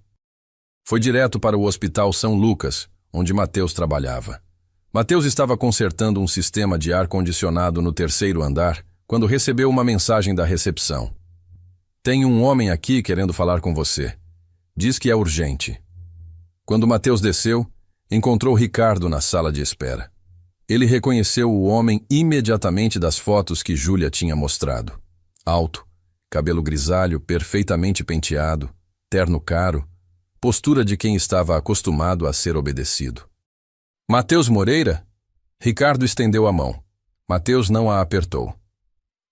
Foi direto para o Hospital São Lucas, onde Mateus trabalhava. Mateus estava consertando um sistema de ar-condicionado no 3º andar, quando recebeu uma mensagem da recepção. Tem um homem aqui querendo falar com você. Diz que é urgente. Quando Mateus desceu, encontrou Ricardo na sala de espera. Ele reconheceu o homem imediatamente das fotos que Júlia tinha mostrado. Alto, cabelo grisalho perfeitamente penteado, terno caro, postura de quem estava acostumado a ser obedecido. Mateus Moreira? Ricardo estendeu a mão. Mateus não a apertou.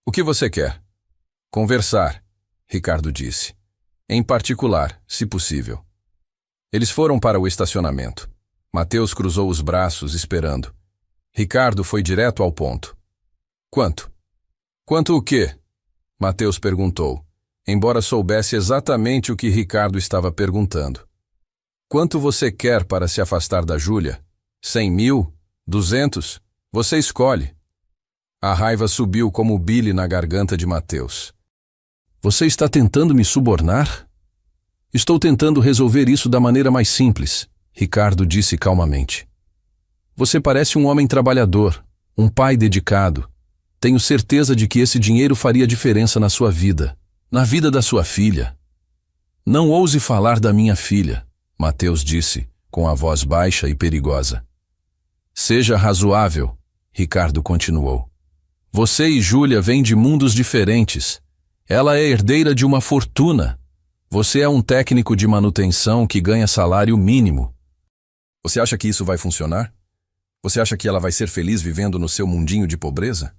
O que você quer? Conversar, Ricardo disse. Em particular, se possível. Eles foram para o estacionamento. Mateus cruzou os braços, esperando. Ricardo foi direto ao ponto. Quanto? Quanto o quê? Mateus perguntou, embora soubesse exatamente o que Ricardo estava perguntando. Quanto você quer para se afastar da Júlia? 100 mil? 200? Você escolhe. A raiva subiu como bile na garganta de Mateus. Você está tentando me subornar? Estou tentando resolver isso da maneira mais simples, Ricardo disse calmamente. Você parece um homem trabalhador, um pai dedicado. Tenho certeza de que esse dinheiro faria diferença na sua vida, na vida da sua filha. Não ouse falar da minha filha, Mateus disse, com a voz baixa e perigosa. Seja razoável, Ricardo continuou. Você e Júlia vêm de mundos diferentes. Ela é herdeira de uma fortuna. Você é um técnico de manutenção que ganha salário mínimo. Você acha que isso vai funcionar? Você acha que ela vai ser feliz vivendo no seu mundinho de pobreza?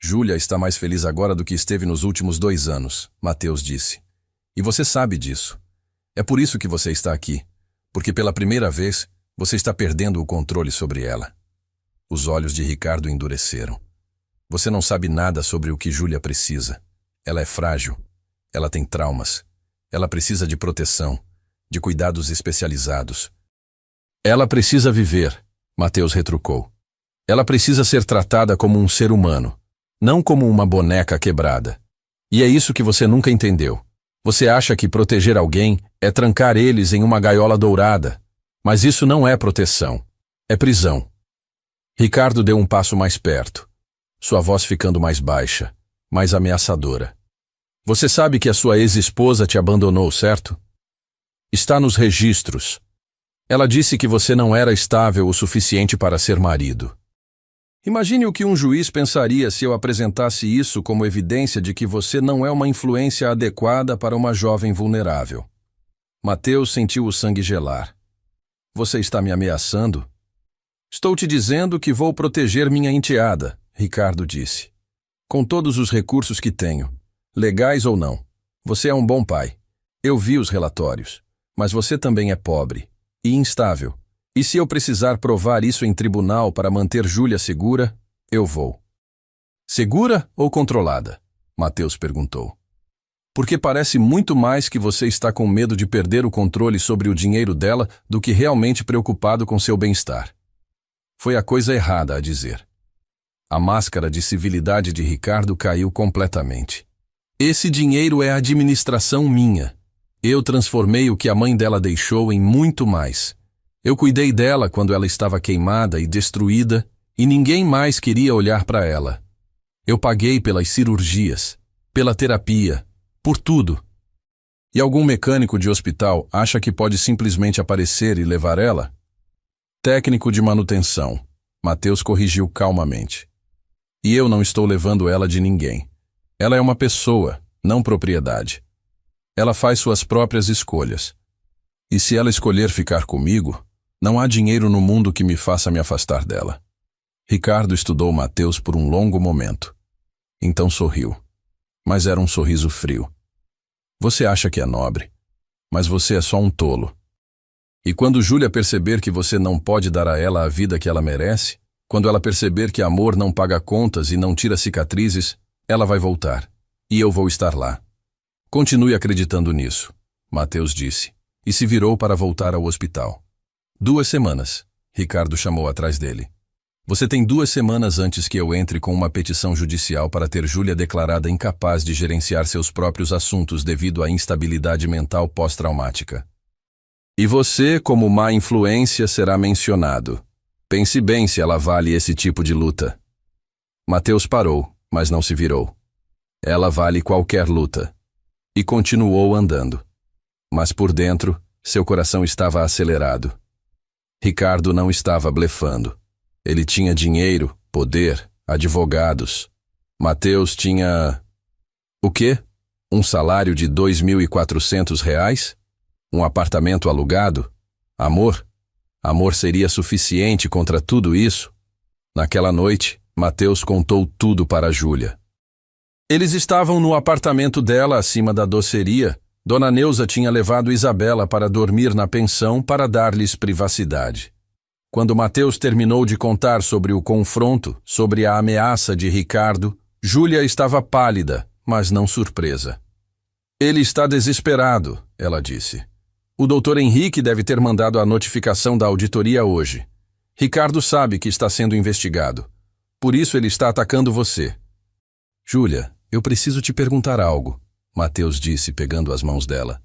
Júlia está mais feliz agora do que esteve nos últimos 2 anos, Mateus disse. E você sabe disso. É por isso que você está aqui. Porque pela primeira vez, você está perdendo o controle sobre ela. Os olhos de Ricardo endureceram. Você não sabe nada sobre o que Júlia precisa. Ela é frágil. Ela tem traumas. Ela precisa de proteção, de cuidados especializados. Ela precisa viver, Mateus retrucou. Ela precisa ser tratada como um ser humano, não como uma boneca quebrada. E é isso que você nunca entendeu. Você acha que proteger alguém é trancar eles em uma gaiola dourada. Mas isso não é proteção. É prisão. Ricardo deu um passo mais perto, sua voz ficando mais baixa, mais ameaçadora. Você sabe que a sua ex-esposa te abandonou, certo? Está nos registros. Ela disse que você não era estável o suficiente para ser marido. Imagine o que um juiz pensaria se eu apresentasse isso como evidência de que você não é uma influência adequada para uma jovem vulnerável. Mateus sentiu o sangue gelar. Você está me ameaçando? Estou te dizendo que vou proteger minha enteada, Ricardo disse. Com todos os recursos que tenho. Legais ou não. Você é um bom pai. Eu vi os relatórios. Mas você também é pobre. E instável. E se eu precisar provar isso em tribunal para manter Júlia segura, eu vou. Segura ou controlada? Mateus perguntou. Porque parece muito mais que você está com medo de perder o controle sobre o dinheiro dela do que realmente preocupado com seu bem-estar. Foi a coisa errada a dizer. A máscara de civilidade de Ricardo caiu completamente. Esse dinheiro é a administração minha. Eu transformei o que a mãe dela deixou em muito mais. Eu cuidei dela quando ela estava queimada e destruída e ninguém mais queria olhar para ela. Eu paguei pelas cirurgias, pela terapia, por tudo. E algum mecânico de hospital acha que pode simplesmente aparecer e levar ela? Técnico de manutenção, Mateus corrigiu calmamente. E eu não estou levando ela de ninguém. Ela é uma pessoa, não propriedade. Ela faz suas próprias escolhas. E se ela escolher ficar comigo, não há dinheiro no mundo que me faça me afastar dela. Ricardo estudou Mateus por um longo momento. Então sorriu. mas era um sorriso frio. Você acha que é nobre, mas você é só um tolo. E quando Júlia perceber que você não pode dar a ela a vida que ela merece, quando ela perceber que amor não paga contas e não tira cicatrizes, ela vai voltar. E eu vou estar lá. Continue acreditando nisso, Mateus disse, e se virou para voltar ao hospital. 2 semanas, Ricardo chamou atrás dele. Você tem 2 semanas antes que eu entre com uma petição judicial para ter Júlia declarada incapaz de gerenciar seus próprios assuntos devido à instabilidade mental pós-traumática. E você, como má influência, será mencionado. Pense bem se ela vale esse tipo de luta. Mateus parou, mas não se virou. Ela vale qualquer luta. E continuou andando. Mas por dentro, seu coração estava acelerado. Ricardo não estava blefando. Ele tinha dinheiro, poder, advogados. Mateus tinha... O quê? Um salário de R$ 2.400? Um apartamento alugado? Amor? Amor seria suficiente contra tudo isso? Naquela noite, Mateus contou tudo para Júlia. Eles estavam no apartamento dela acima da doceria. Dona Neuza tinha levado Isabela para dormir na pensão para dar-lhes privacidade. Quando Mateus terminou de contar sobre o confronto, sobre a ameaça de Ricardo, Júlia estava pálida, mas não surpresa. Ele está desesperado, ela disse. O Dr. Henrique deve ter mandado a notificação da auditoria hoje. Ricardo sabe que está sendo investigado. Por isso ele está atacando você. Júlia, eu preciso te perguntar algo, Mateus disse pegando as mãos dela.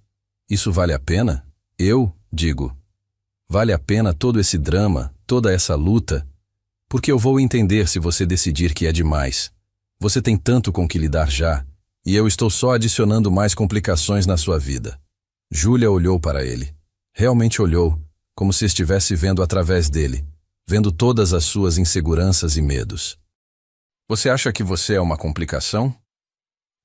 Isso vale a pena? Eu digo. Vale a pena todo esse drama, toda essa luta? Porque eu vou entender se você decidir que é demais. Você tem tanto com que lidar já, e eu estou só adicionando mais complicações na sua vida. Júlia olhou para ele. Realmente olhou, como se estivesse vendo através dele, vendo todas as suas inseguranças e medos. Você acha que você é uma complicação?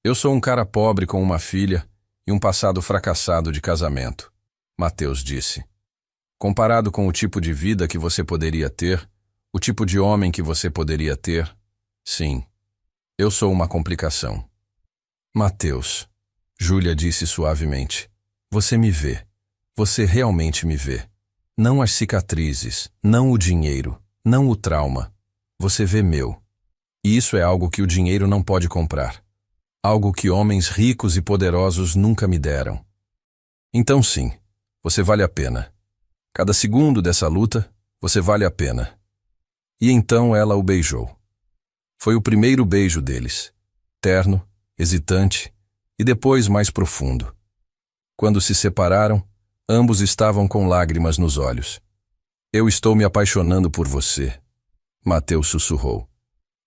Eu sou um cara pobre com uma filha e um passado fracassado de casamento, Mateus disse. Comparado com o tipo de vida que você poderia ter, o tipo de homem que você poderia ter, sim, eu sou uma complicação. Mateus, Júlia disse suavemente, você me vê. Você realmente me vê. Não as cicatrizes, não o dinheiro, não o trauma. Você vê meu. E isso é algo que o dinheiro não pode comprar. Algo que homens ricos e poderosos nunca me deram. Então sim, você vale a pena. Cada segundo dessa luta, você vale a pena. E então ela o beijou. Foi o primeiro beijo deles. Terno, hesitante e depois mais profundo. Quando se separaram, ambos estavam com lágrimas nos olhos. Eu estou me apaixonando por você, Mateus sussurrou.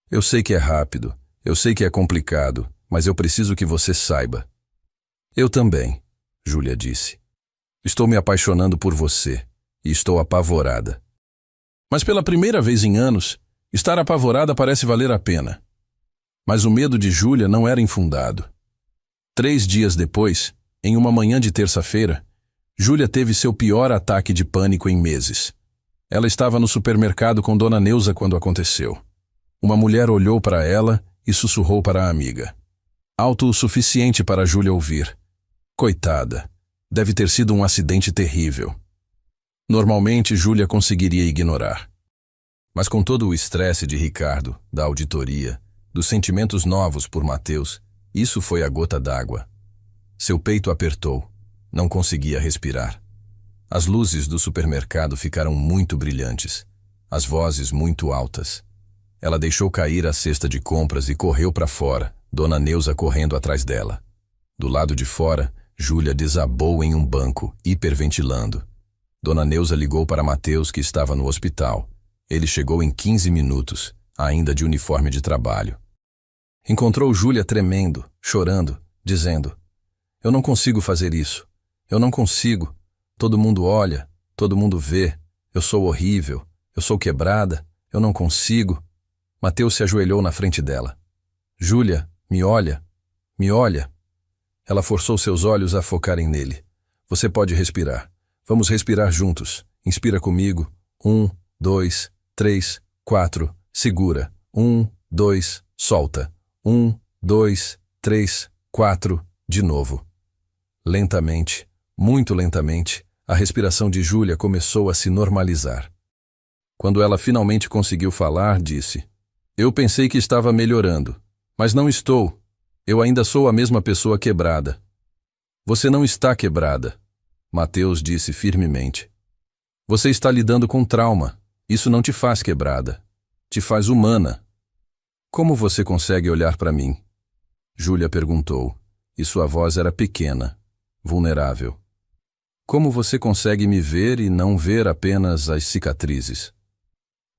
Eu sei que é rápido, eu sei que é complicado, mas eu preciso que você saiba. Eu também, Júlia disse. Estou me apaixonando por você e estou apavorada. Mas pela primeira vez em anos, estar apavorada parece valer a pena. Mas o medo de Júlia não era infundado. 3 dias depois, em uma manhã de terça-feira, Júlia teve seu pior ataque de pânico em meses. Ela estava no supermercado com Dona Neuza quando aconteceu. Uma mulher olhou para ela e sussurrou para a amiga. Alto o suficiente para Júlia ouvir. Coitada, deve ter sido um acidente terrível. Normalmente, Júlia conseguiria ignorar. Mas com todo o estresse de Ricardo, da auditoria, dos sentimentos novos por Mateus, isso foi a gota d'água. Seu peito apertou. Não conseguia respirar. As luzes do supermercado ficaram muito brilhantes. As vozes muito altas. Ela deixou cair a cesta de compras e correu para fora, Dona Neuza correndo atrás dela. Do lado de fora, Júlia desabou em um banco, hiperventilando. Dona Neuza ligou para Mateus, que estava no hospital. Ele chegou em 15 minutos, ainda de uniforme de trabalho. Encontrou Júlia tremendo, chorando, dizendo: Eu não consigo fazer isso. Eu não consigo. Todo mundo olha, todo mundo vê. Eu sou horrível, eu sou quebrada, eu não consigo. Mateus se ajoelhou na frente dela. Júlia, me olha, me olha. Ela forçou seus olhos a focarem nele. Você pode respirar. Vamos respirar juntos. Inspira comigo. 1, 2, 3, 4. Segura. 1, 2, solta. 1, 2, 3, 4, de novo. Lentamente, muito lentamente, a respiração de Júlia começou a se normalizar. Quando ela finalmente conseguiu falar, disse: Eu pensei que estava melhorando, mas não estou. Eu ainda sou a mesma pessoa quebrada. Você não está quebrada, Mateus disse firmemente. Você está lidando com trauma. Isso não te faz quebrada. Te faz humana. Como você consegue olhar para mim? Júlia perguntou, e sua voz era pequena, vulnerável. Como você consegue me ver e não ver apenas as cicatrizes?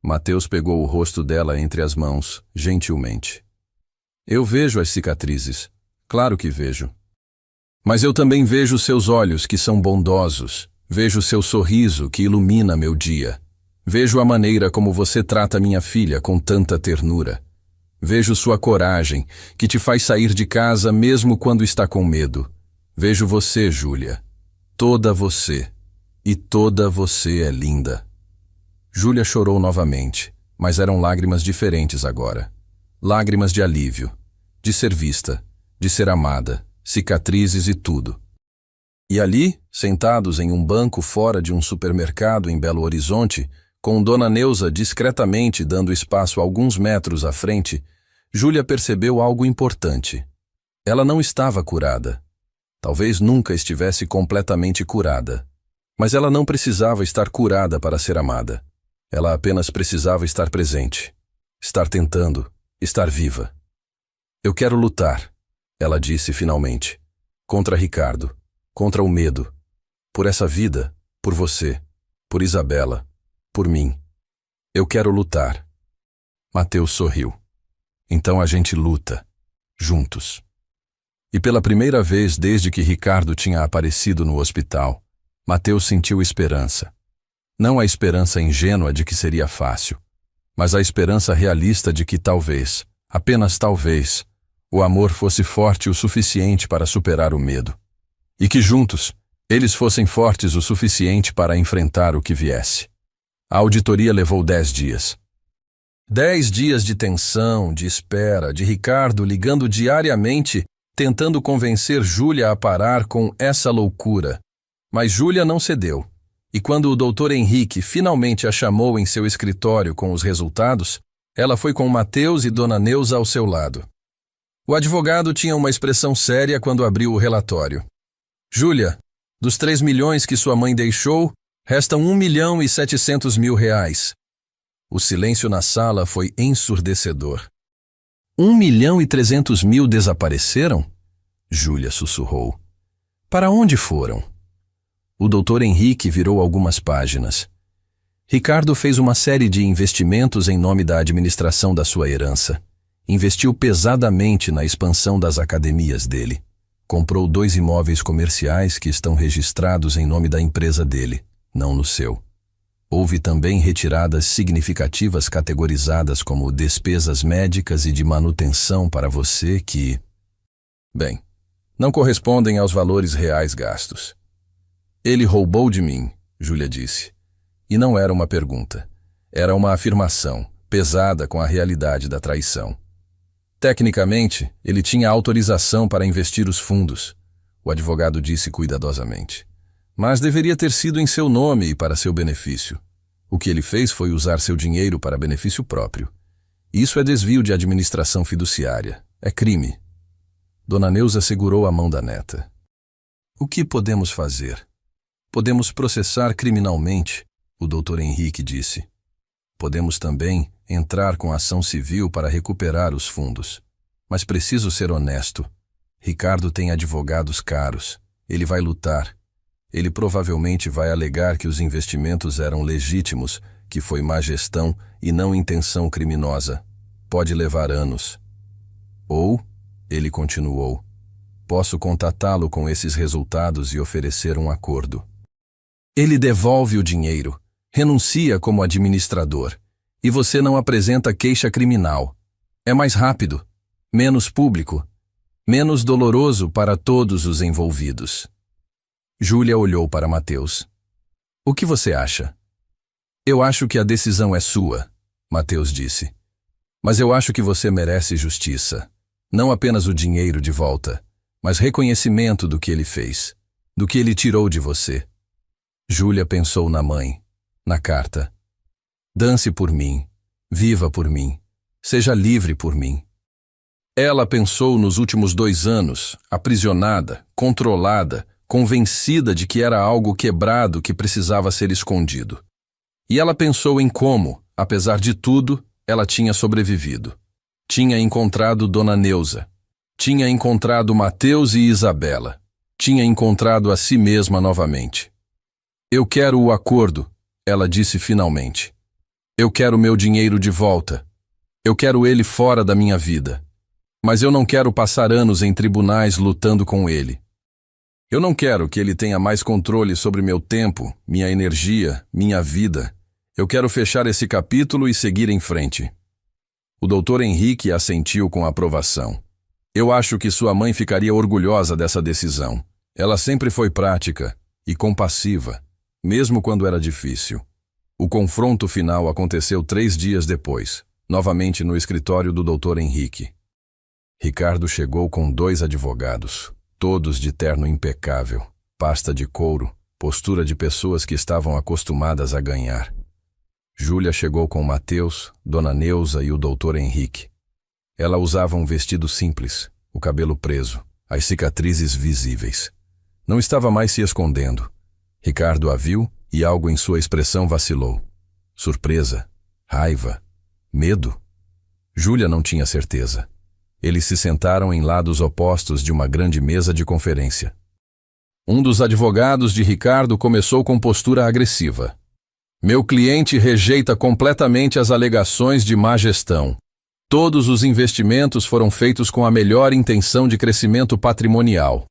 Mateus pegou o rosto dela entre as mãos, gentilmente. Eu vejo as cicatrizes. Claro que vejo. Mas eu também vejo seus olhos, que são bondosos. Vejo seu sorriso, que ilumina meu dia. Vejo a maneira como você trata minha filha com tanta ternura. Vejo sua coragem, que te faz sair de casa mesmo quando está com medo. Vejo você, Júlia. Toda você. E toda você é linda. Júlia chorou novamente, mas eram lágrimas diferentes agora. Lágrimas de alívio, de ser vista, de ser amada, cicatrizes e tudo. E ali, sentados em um banco fora de um supermercado em Belo Horizonte, com Dona Neuza discretamente dando espaço alguns metros à frente, Júlia percebeu algo importante. Ela não estava curada. Talvez nunca estivesse completamente curada. Mas ela não precisava estar curada para ser amada. Ela apenas precisava estar presente. Estar tentando, estar viva. Eu quero lutar, ela disse finalmente. Contra Ricardo, contra o medo. Por essa vida, por você, por Isabela, por mim. Eu quero lutar. Mateus sorriu. Então a gente luta, juntos. E pela primeira vez desde que Ricardo tinha aparecido no hospital, Mateus sentiu esperança. Não a esperança ingênua de que seria fácil, mas a esperança realista de que talvez, apenas talvez, o amor fosse forte o suficiente para superar o medo. E que juntos, eles fossem fortes o suficiente para enfrentar o que viesse. A auditoria levou 10 dias. 10 dias de tensão, de espera, de Ricardo ligando diariamente, tentando convencer Júlia a parar com essa loucura. Mas Júlia não cedeu. E quando o Dr. Henrique finalmente a chamou em seu escritório com os resultados, ela foi com Mateus e Dona Neuza ao seu lado. O advogado tinha uma expressão séria quando abriu o relatório. Júlia, dos 3 milhões que sua mãe deixou, restam 1.700.000 reais. O silêncio na sala foi ensurdecedor. 1.300.000 desapareceram? Júlia sussurrou. Para onde foram? O Dr. Henrique virou algumas páginas. Ricardo fez uma série de investimentos em nome da administração da sua herança. Investiu pesadamente na expansão das academias dele. Comprou 2 imóveis comerciais que estão registrados em nome da empresa dele, não no seu. Houve também retiradas significativas categorizadas como despesas médicas e de manutenção para você que, bem, não correspondem aos valores reais gastos. Ele roubou de mim, Júlia disse. E não era uma pergunta. Era uma afirmação, pesada com a realidade da traição. Tecnicamente, ele tinha autorização para investir os fundos, o advogado disse cuidadosamente. Mas deveria ter sido em seu nome e para seu benefício. O que ele fez foi usar seu dinheiro para benefício próprio. Isso é desvio de administração fiduciária. É crime. Dona Neuza segurou a mão da neta. O que podemos fazer? Podemos processar criminalmente, o Dr. Henrique disse. Podemos também entrar com ação civil para recuperar os fundos. Mas preciso ser honesto. Ricardo tem advogados caros. Ele vai lutar. Ele provavelmente vai alegar que os investimentos eram legítimos, que foi má gestão e não intenção criminosa. Pode levar anos. Ou, ele continuou, posso contatá-lo com esses resultados e oferecer um acordo. Ele devolve o dinheiro, renuncia como administrador, e você não apresenta queixa criminal. É mais rápido, menos público, menos doloroso para todos os envolvidos. Júlia olhou para Mateus. O que você acha? Eu acho que a decisão é sua, Mateus disse. Mas eu acho que você merece justiça. Não apenas o dinheiro de volta, mas reconhecimento do que ele fez, do que ele tirou de você. Júlia pensou na mãe, na carta. Dance por mim, viva por mim, seja livre por mim. Ela pensou nos últimos 2 anos, aprisionada, controlada, convencida de que era algo quebrado que precisava ser escondido. E ela pensou em como, apesar de tudo, ela tinha sobrevivido. Tinha encontrado Dona Neuza. Tinha encontrado Mateus e Isabela. Tinha encontrado a si mesma novamente. Eu quero o acordo, ela disse finalmente. Eu quero meu dinheiro de volta. Eu quero ele fora da minha vida. Mas eu não quero passar anos em tribunais lutando com ele. Eu não quero que ele tenha mais controle sobre meu tempo, minha energia, minha vida. Eu quero fechar esse capítulo e seguir em frente. O Dr. Henrique assentiu com aprovação. Eu acho que sua mãe ficaria orgulhosa dessa decisão. Ela sempre foi prática e compassiva, mesmo quando era difícil. O confronto final aconteceu 3 dias depois, novamente no escritório do Dr. Henrique. Ricardo chegou com 2 advogados, todos de terno impecável, pasta de couro, postura de pessoas que estavam acostumadas a ganhar. Júlia chegou com Mateus, Dona Neuza e o Dr. Henrique. Ela usava um vestido simples, o cabelo preso, as cicatrizes visíveis. Não estava mais se escondendo. Ricardo a viu e algo em sua expressão vacilou. Surpresa, raiva, medo? Júlia não tinha certeza. Eles se sentaram em lados opostos de uma grande mesa de conferência. Um dos advogados de Ricardo começou com postura agressiva. Meu cliente rejeita completamente as alegações de má gestão. Todos os investimentos foram feitos com a melhor intenção de crescimento patrimonial.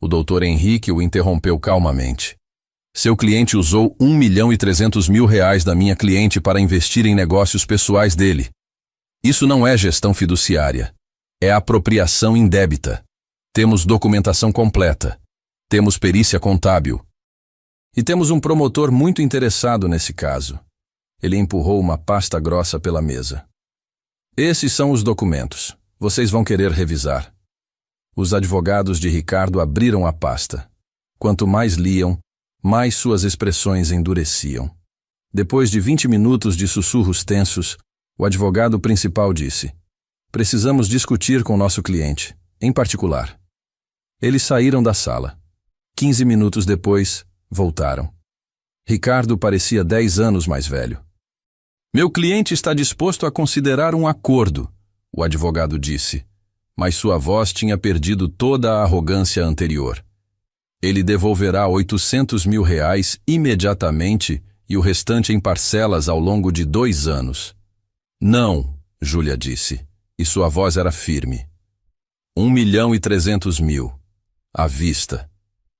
O Dr. Henrique o interrompeu calmamente. Seu cliente usou R$ 1.300.000 da minha cliente para investir em negócios pessoais dele. Isso não é gestão fiduciária. É apropriação indébita. Temos documentação completa. Temos perícia contábil. E temos um promotor muito interessado nesse caso. Ele empurrou uma pasta grossa pela mesa. Esses são os documentos. Vocês vão querer revisar. Os advogados de Ricardo abriram a pasta. Quanto mais liam, mais suas expressões endureciam. Depois de 20 minutos de sussurros tensos, o advogado principal disse: precisamos discutir com nosso cliente, em particular. Eles saíram da sala. 15 minutos depois, voltaram. Ricardo parecia 10 anos mais velho. Meu cliente está disposto a considerar um acordo, o advogado disse, mas sua voz tinha perdido toda a arrogância anterior. Ele devolverá R$ 800.000 imediatamente e o restante em parcelas ao longo de 2 anos. Não, Júlia disse, e sua voz era firme. R$ 1.300.000, à vista.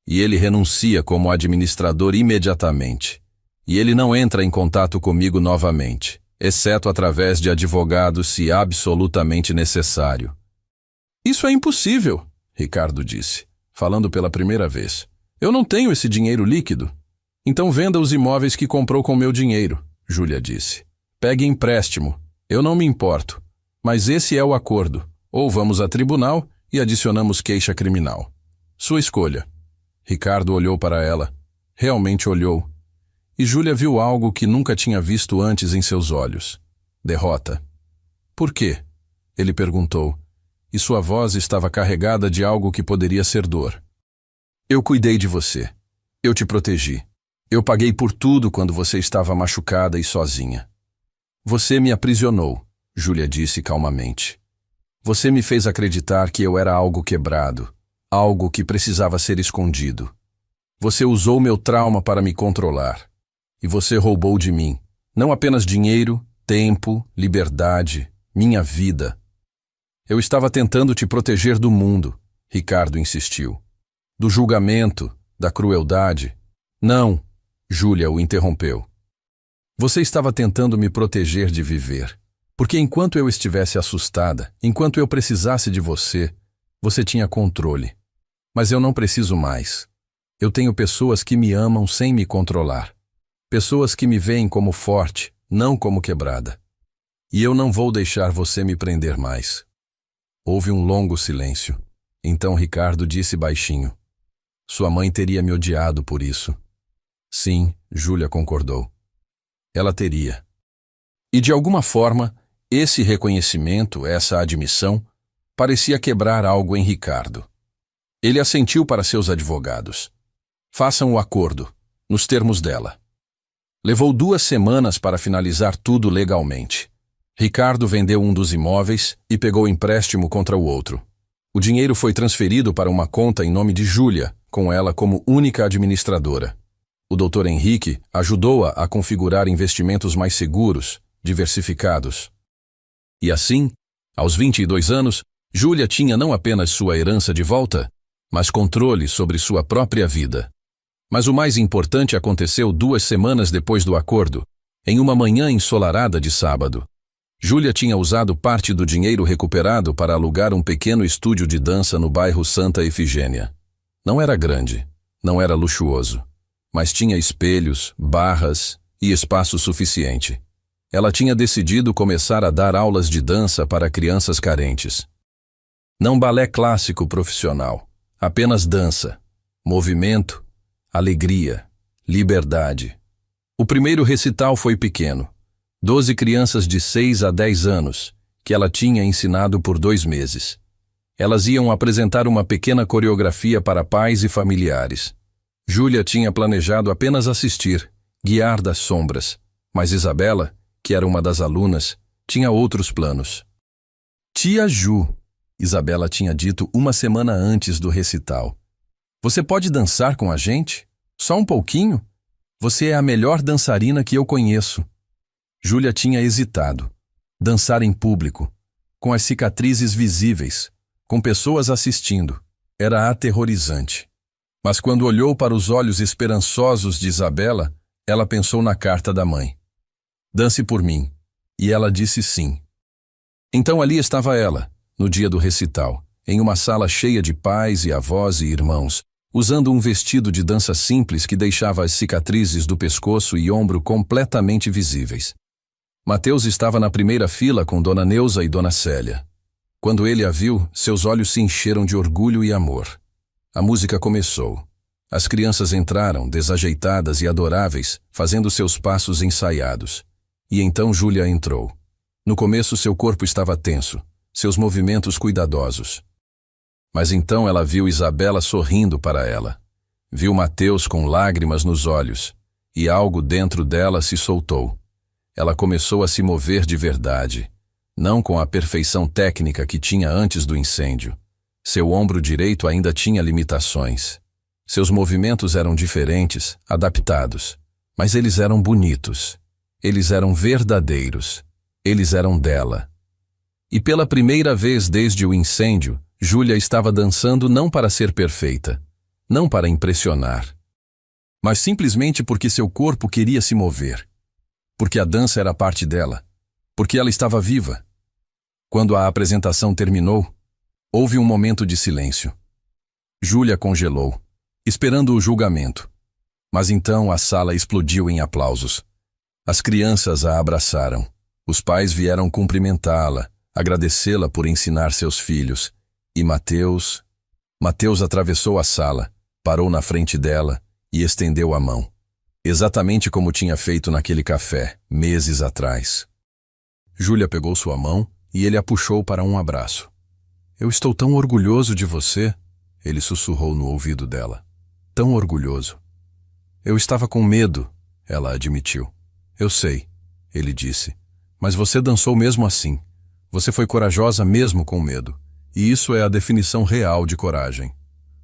E ele renuncia como administrador imediatamente. E ele não entra em contato comigo novamente, exceto através de advogados se absolutamente necessário. Isso é impossível, Ricardo disse, falando pela primeira vez. Eu não tenho esse dinheiro líquido. Então venda os imóveis que comprou com meu dinheiro, Júlia disse. Pegue empréstimo. Eu não me importo. Mas esse é o acordo. Ou vamos a tribunal e adicionamos queixa criminal. Sua escolha. Ricardo olhou para ela. Realmente olhou. E Júlia viu algo que nunca tinha visto antes em seus olhos. Derrota. Por quê? Ele perguntou, e sua voz estava carregada de algo que poderia ser dor. Eu cuidei de você. Eu te protegi. Eu paguei por tudo quando você estava machucada e sozinha. Você me aprisionou, Júlia disse calmamente. Você me fez acreditar que eu era algo quebrado, algo que precisava ser escondido. Você usou meu trauma para me controlar. E você roubou de mim, não apenas dinheiro, tempo, liberdade, minha vida. Eu estava tentando te proteger do mundo, Ricardo insistiu. Do julgamento, da crueldade. Não, Júlia o interrompeu. Você estava tentando me proteger de viver. Porque enquanto eu estivesse assustada, enquanto eu precisasse de você, você tinha controle. Mas eu não preciso mais. Eu tenho pessoas que me amam sem me controlar. Pessoas que me veem como forte, não como quebrada. E eu não vou deixar você me prender mais. Houve um longo silêncio. Então Ricardo disse baixinho: Sua mãe teria me odiado por isso. Sim, Júlia concordou. Ela teria. E de alguma forma, esse reconhecimento, essa admissão, parecia quebrar algo em Ricardo. Ele assentiu para seus advogados. Façam o acordo, nos termos dela. Levou 2 semanas para finalizar tudo legalmente. Ricardo vendeu um dos imóveis e pegou empréstimo contra o outro. O dinheiro foi transferido para uma conta em nome de Júlia, com ela como única administradora. O Dr. Henrique ajudou-a a configurar investimentos mais seguros, diversificados. E assim, aos 22 anos, Júlia tinha não apenas sua herança de volta, mas controle sobre sua própria vida. Mas o mais importante aconteceu 2 semanas depois do acordo, em uma manhã ensolarada de sábado. Júlia tinha usado parte do dinheiro recuperado para alugar um pequeno estúdio de dança no bairro Santa Efigênia. Não era grande, não era luxuoso, mas tinha espelhos, barras e espaço suficiente. Ela tinha decidido começar a dar aulas de dança para crianças carentes. Não balé clássico profissional, apenas dança, movimento, alegria, liberdade. O primeiro recital foi pequeno. 12 crianças de 6 a 10 anos, que ela tinha ensinado por 2 meses. Elas iam apresentar uma pequena coreografia para pais e familiares. Júlia tinha planejado apenas assistir, guiar das sombras, mas Isabela, que era uma das alunas, tinha outros planos. Tia Ju, Isabela tinha dito 1 semana antes do recital. Você pode dançar com a gente? Só um pouquinho? Você é a melhor dançarina que eu conheço. Júlia tinha hesitado. Dançar em público, com as cicatrizes visíveis, com pessoas assistindo, era aterrorizante. Mas quando olhou para os olhos esperançosos de Isabela, ela pensou na carta da mãe. Dance por mim. E ela disse sim. Então ali estava ela, no dia do recital, em uma sala cheia de pais e avós e irmãos, usando um vestido de dança simples que deixava as cicatrizes do pescoço e ombro completamente visíveis. Mateus estava na primeira fila com Dona Neuza e Dona Célia. Quando ele a viu, seus olhos se encheram de orgulho e amor. A música começou. As crianças entraram, desajeitadas e adoráveis, fazendo seus passos ensaiados. E então Júlia entrou. No começo seu corpo estava tenso, seus movimentos cuidadosos. Mas então ela viu Isabela sorrindo para ela. Viu Mateus com lágrimas nos olhos, e algo dentro dela se soltou. Ela começou a se mover de verdade, não com a perfeição técnica que tinha antes do incêndio. Seu ombro direito ainda tinha limitações. Seus movimentos eram diferentes, adaptados, mas eles eram bonitos. Eles eram verdadeiros. Eles eram dela. E pela primeira vez desde o incêndio, Júlia estava dançando não para ser perfeita, não para impressionar, mas simplesmente porque seu corpo queria se mover. Porque a dança era parte dela, porque ela estava viva. Quando a apresentação terminou, houve um momento de silêncio. Júlia congelou, esperando o julgamento. Mas então a sala explodiu em aplausos. As crianças a abraçaram. Os pais vieram cumprimentá-la, agradecê-la por ensinar seus filhos. E Mateus atravessou a sala, parou na frente dela e estendeu a mão. Exatamente como tinha feito naquele café, meses atrás. Júlia pegou sua mão e ele a puxou para um abraço. Eu estou tão orgulhoso de você, ele sussurrou no ouvido dela. Tão orgulhoso. Eu estava com medo, ela admitiu. Eu sei, ele disse, mas você dançou mesmo assim. Você foi corajosa mesmo com medo. E isso é a definição real de coragem.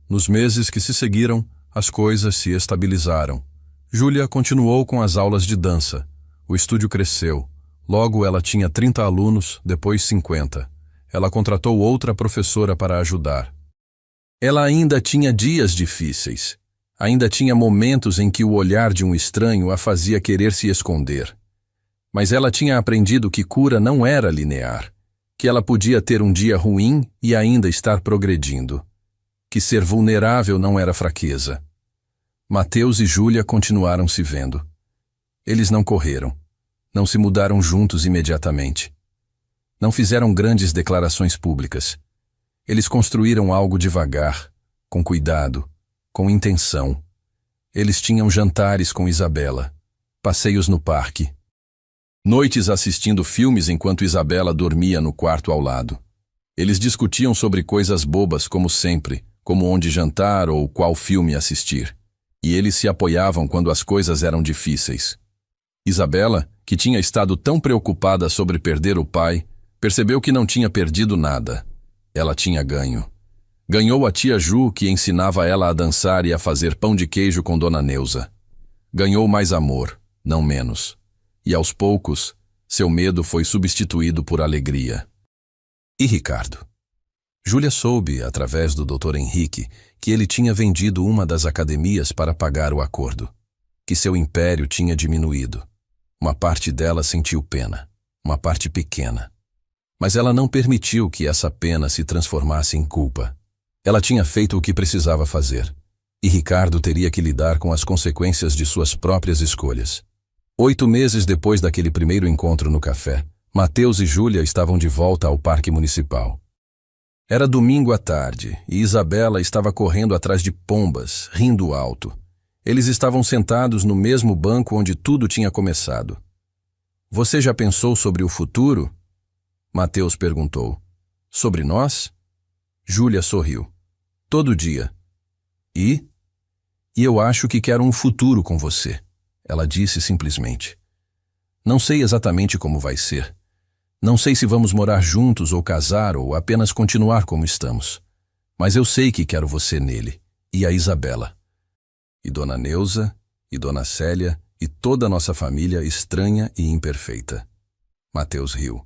Nos meses que se seguiram, as coisas se estabilizaram. Júlia continuou com as aulas de dança. O estúdio cresceu. Logo ela tinha 30 alunos, depois 50. Ela contratou outra professora para ajudar. Ela ainda tinha dias difíceis. Ainda tinha momentos em que o olhar de um estranho a fazia querer se esconder. Mas ela tinha aprendido que cura não era linear, que ela podia ter um dia ruim e ainda estar progredindo, que ser vulnerável não era fraqueza. Mateus e Júlia continuaram se vendo. Eles não correram, não se mudaram juntos imediatamente. Não fizeram grandes declarações públicas, Eles construíram algo devagar, com cuidado, com intenção. Eles tinham jantares com Isabela, passeios no parque, noites assistindo filmes enquanto Isabela dormia no quarto ao lado. Eles discutiam sobre coisas bobas como sempre, como onde jantar ou qual filme assistir. E eles se apoiavam quando as coisas eram difíceis. Isabela, que tinha estado tão preocupada sobre perder o pai, percebeu que não tinha perdido nada. Ela tinha ganho. Ganhou a tia Ju, que ensinava ela a dançar e a fazer pão de queijo com Dona Neuza. Ganhou mais amor, não menos. E aos poucos, seu medo foi substituído por alegria. E Ricardo? Júlia soube, através do Dr. Henrique, que ele tinha vendido uma das academias para pagar o acordo, que seu império tinha diminuído. Uma parte dela sentiu pena, uma parte pequena. Mas ela não permitiu que essa pena se transformasse em culpa. Ela tinha feito o que precisava fazer, e Ricardo teria que lidar com as consequências de suas próprias escolhas. 8 meses depois daquele primeiro encontro no café, Mateus e Júlia estavam de volta ao Parque Municipal. Era domingo à tarde, e Isabela estava correndo atrás de pombas, rindo alto. Eles estavam sentados no mesmo banco onde tudo tinha começado. "Você já pensou sobre o futuro?" Mateus perguntou. "Sobre nós?" Júlia sorriu. "Todo dia." E eu acho que quero um futuro com você," ela disse simplesmente. "Não sei exatamente como vai ser. Não sei se vamos morar juntos ou casar ou apenas continuar como estamos. Mas eu sei que quero você nele, e a Isabela. E Dona Neuza, e Dona Célia, e toda a nossa família estranha e imperfeita." Mateus riu.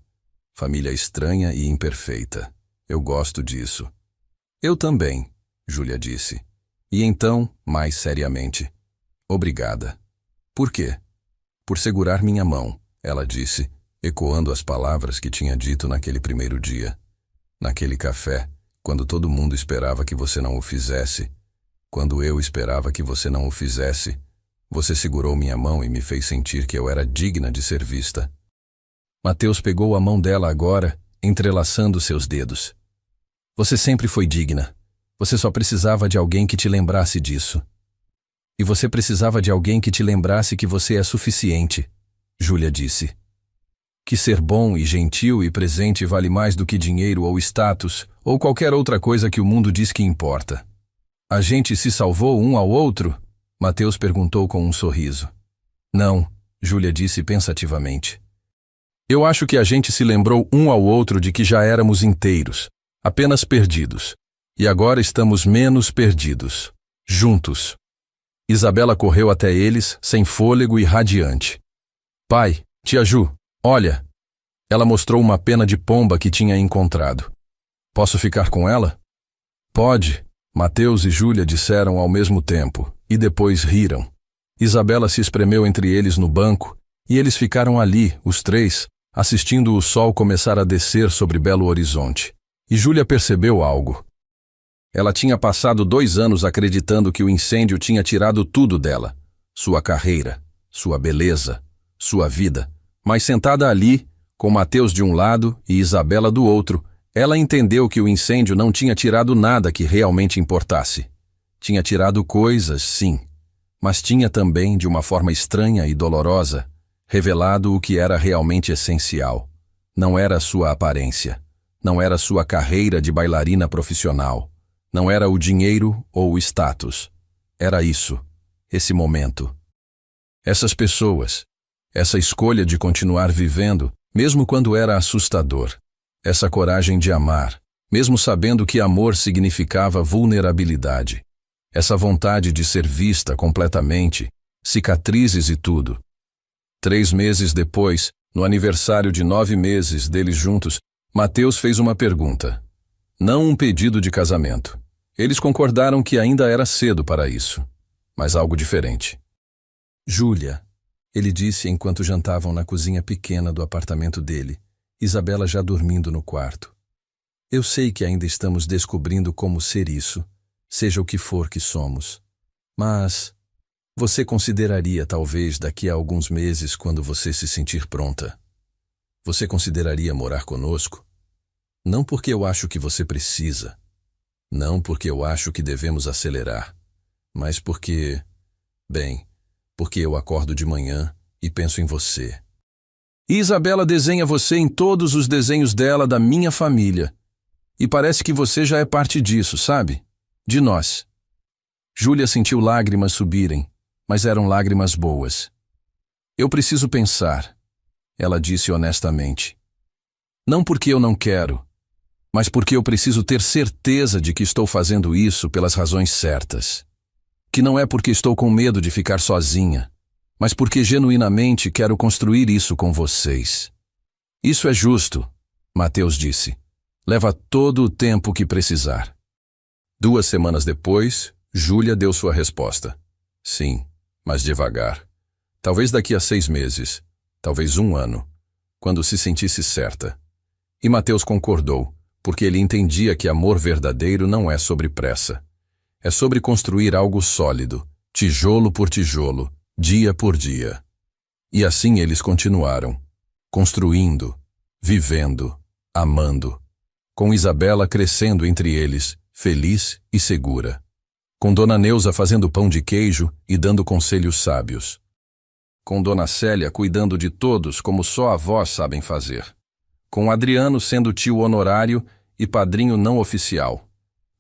"Família estranha e imperfeita. Eu gosto disso." "Eu também," Júlia disse. E então, mais seriamente, "Obrigada." "Por quê?" "Por segurar minha mão," ela disse, ecoando as palavras que tinha dito naquele primeiro dia. "Naquele café, quando todo mundo esperava que você não o fizesse, quando eu esperava que você não o fizesse, você segurou minha mão e me fez sentir que eu era digna de ser vista." Mateus pegou a mão dela agora, entrelaçando seus dedos. "Você sempre foi digna. Você só precisava de alguém que te lembrasse disso. E você precisava de alguém que te lembrasse que você é suficiente," Júlia disse. "Que ser bom e gentil e presente vale mais do que dinheiro ou status, ou qualquer outra coisa que o mundo diz que importa." "A gente se salvou um ao outro?" Mateus perguntou com um sorriso. "Não," Júlia disse pensativamente. "Eu acho que a gente se lembrou um ao outro de que já éramos inteiros, apenas perdidos. E agora estamos menos perdidos. Juntos." Isabela correu até eles, sem fôlego e radiante. "Pai, tia Ju, olha." Ela mostrou uma pena de pomba que tinha encontrado. "Posso ficar com ela?" "Pode," Mateus e Júlia disseram ao mesmo tempo, e depois riram. Isabela se espremeu entre eles no banco, e eles ficaram ali, os três, assistindo o sol começar a descer sobre Belo Horizonte. E Júlia percebeu algo. Ela tinha passado 2 anos acreditando que o incêndio tinha tirado tudo dela. Sua carreira, sua beleza, sua vida. Mas sentada ali, com Mateus de um lado e Isabela do outro, ela entendeu que o incêndio não tinha tirado nada que realmente importasse. Tinha tirado coisas, sim, mas tinha também, de uma forma estranha e dolorosa, revelado o que era realmente essencial. Não era sua aparência, não era sua carreira de bailarina profissional, não era o dinheiro ou o status. Era isso, esse momento. Essas pessoas, essa escolha de continuar vivendo, mesmo quando era assustador. Essa coragem de amar, mesmo sabendo que amor significava vulnerabilidade. Essa vontade de ser vista completamente, cicatrizes e tudo. 3 meses depois, no aniversário de 9 meses deles juntos, Mateus fez uma pergunta. Não um pedido de casamento. Eles concordaram que ainda era cedo para isso, mas algo diferente. "Júlia", ele disse enquanto jantavam na cozinha pequena do apartamento dele, Isabela já dormindo no quarto. "Eu sei que ainda estamos descobrindo como ser isso, seja o que for que somos. Mas você consideraria talvez daqui a alguns meses, quando você se sentir pronta, você consideraria morar conosco?" Não porque eu acho que você precisa. Não porque eu acho que devemos acelerar. Mas porque eu acordo de manhã e penso em você. E Isabela desenha você em todos os desenhos dela da minha família. E parece que você já é parte disso, sabe? De nós. Júlia sentiu lágrimas subirem, mas eram lágrimas boas. Eu preciso pensar, ela disse honestamente. Não porque eu não quero, mas porque eu preciso ter certeza de que estou fazendo isso pelas razões certas. Que não é porque estou com medo de ficar sozinha, mas porque genuinamente quero construir isso com vocês. Isso é justo, Mateus disse. Leva todo o tempo que precisar. 2 semanas depois, Júlia deu sua resposta. Sim, mas devagar. Talvez daqui a 6 meses, talvez 1 ano, quando se sentisse certa. E Mateus concordou, porque ele entendia que amor verdadeiro não é sobre pressa. É sobre construir algo sólido, tijolo por tijolo, dia por dia. E assim eles continuaram, construindo, vivendo, amando, com Isabela crescendo entre eles, feliz e segura. Com Dona Neuza fazendo pão de queijo e dando conselhos sábios. Com Dona Célia cuidando de todos como só avós sabem fazer. Com Adriano sendo tio honorário e padrinho não oficial.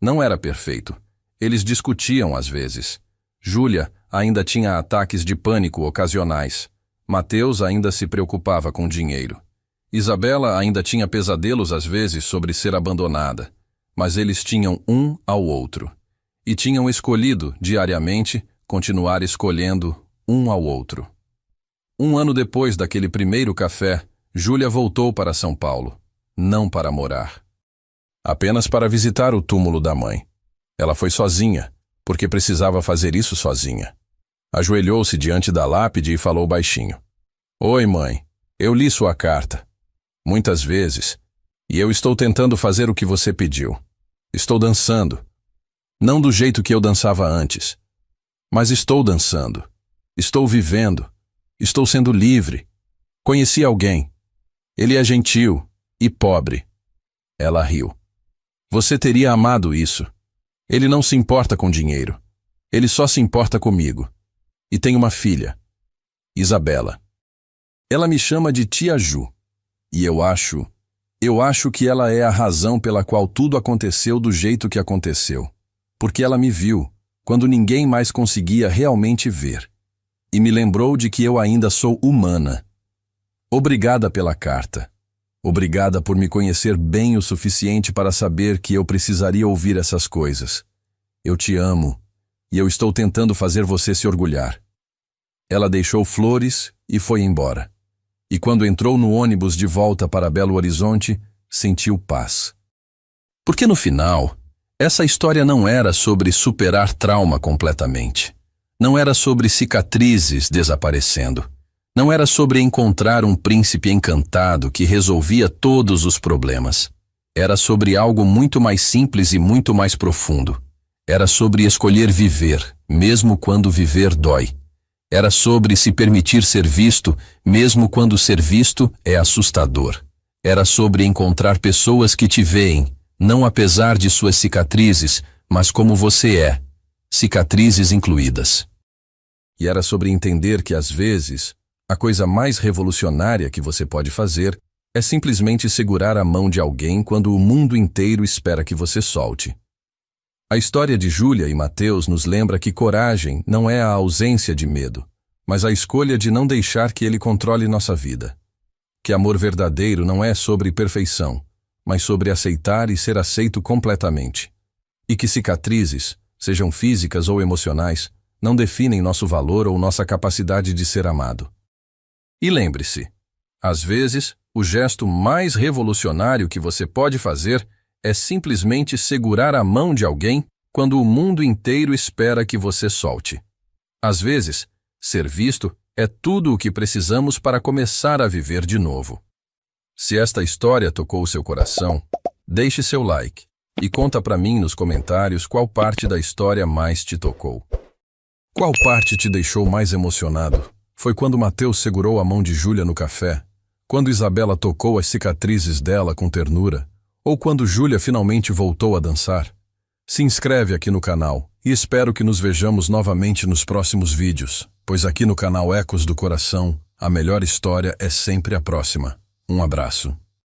Não era perfeito. Eles discutiam às vezes. Júlia ainda tinha ataques de pânico ocasionais. Mateus ainda se preocupava com dinheiro. Isabela ainda tinha pesadelos às vezes sobre ser abandonada. Mas eles tinham um ao outro. E tinham escolhido, diariamente, continuar escolhendo um ao outro. 1 ano depois daquele primeiro café, Júlia voltou para São Paulo. Não para morar. Apenas para visitar o túmulo da mãe. Ela foi sozinha, porque precisava fazer isso sozinha. Ajoelhou-se diante da lápide e falou baixinho. Oi, mãe. Eu li sua carta. Muitas vezes. E eu estou tentando fazer o que você pediu. Estou dançando. Não do jeito que eu dançava antes. Mas estou dançando. Estou vivendo. Estou sendo livre. Conheci alguém. Ele é gentil e pobre. Ela riu. Você teria amado isso. Ele não se importa com dinheiro. Ele só se importa comigo. E tem uma filha. Isabela. Ela me chama de Tia Ju. E eu acho que ela é a razão pela qual tudo aconteceu do jeito que aconteceu. Porque ela me viu, quando ninguém mais conseguia realmente ver. E me lembrou de que eu ainda sou humana. Obrigada pela carta. Obrigada por me conhecer bem o suficiente para saber que eu precisaria ouvir essas coisas. Eu te amo, e eu estou tentando fazer você se orgulhar. Ela deixou flores e foi embora. E quando entrou no ônibus de volta para Belo Horizonte, sentiu paz. Porque no final, essa história não era sobre superar trauma completamente. Não era sobre cicatrizes desaparecendo. Não era sobre encontrar um príncipe encantado que resolvia todos os problemas. Era sobre algo muito mais simples e muito mais profundo. Era sobre escolher viver, mesmo quando viver dói. Era sobre se permitir ser visto, mesmo quando ser visto é assustador. Era sobre encontrar pessoas que te veem, não apesar de suas cicatrizes, mas como você é, cicatrizes incluídas. E era sobre entender que às vezes, a coisa mais revolucionária que você pode fazer é simplesmente segurar a mão de alguém quando o mundo inteiro espera que você solte. A história de Júlia e Mateus nos lembra que coragem não é a ausência de medo, mas a escolha de não deixar que ele controle nossa vida. Que amor verdadeiro não é sobre perfeição, mas sobre aceitar e ser aceito completamente. E que cicatrizes, sejam físicas ou emocionais, não definem nosso valor ou nossa capacidade de ser amado. E lembre-se, às vezes, o gesto mais revolucionário que você pode fazer é simplesmente segurar a mão de alguém quando o mundo inteiro espera que você solte. Às vezes, ser visto é tudo o que precisamos para começar a viver de novo. Se esta história tocou o seu coração, deixe seu like e conta para mim nos comentários qual parte da história mais te tocou. Qual parte te deixou mais emocionado? Foi quando Mateus segurou a mão de Júlia no café, quando Isabela tocou as cicatrizes dela com ternura, ou quando Júlia finalmente voltou a dançar. Se inscreve aqui no canal e espero que nos vejamos novamente nos próximos vídeos, pois aqui no canal Ecos do Coração, a melhor história é sempre a próxima. Um abraço.